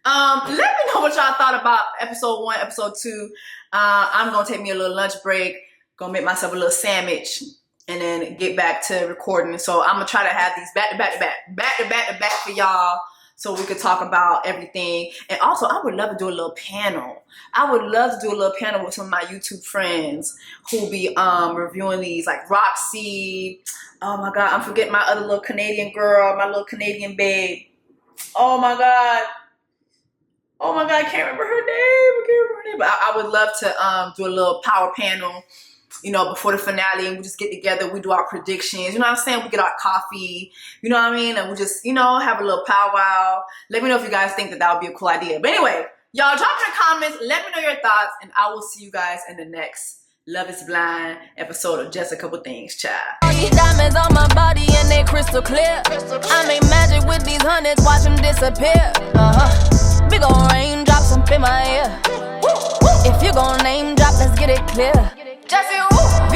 Let me know what y'all thought about episode 1, episode 2. I'm gonna take me a little lunch break, gonna make myself a little sandwich, and then get back to recording. So I'm gonna try to have these back to back for y'all, so we could talk about everything. And also, I would love to do a little panel. I would love to do a little panel with some of my YouTube friends who be reviewing these, like Roxy. Oh my God, I'm forgetting my other little Canadian girl, my little Canadian babe. Oh my God, I can't remember her name. But I would love to do a little power panel, you know, before the finale, and we just get together, we do our predictions, you know what I'm saying? We get our coffee, you know what I mean? And we just, you know, have a little powwow. Let me know if you guys think that would be a cool idea. But anyway, y'all drop in the comments, let me know your thoughts, and I will see you guys in the next Love is Blind episode of Just a Couple Things, child. Diamonds on my body and they crystal clear. I make magic with these hundreds, watch them disappear. Big ol' raindrops up in my ear. If you gon' name drop, let's get it clear. Jessie Woo,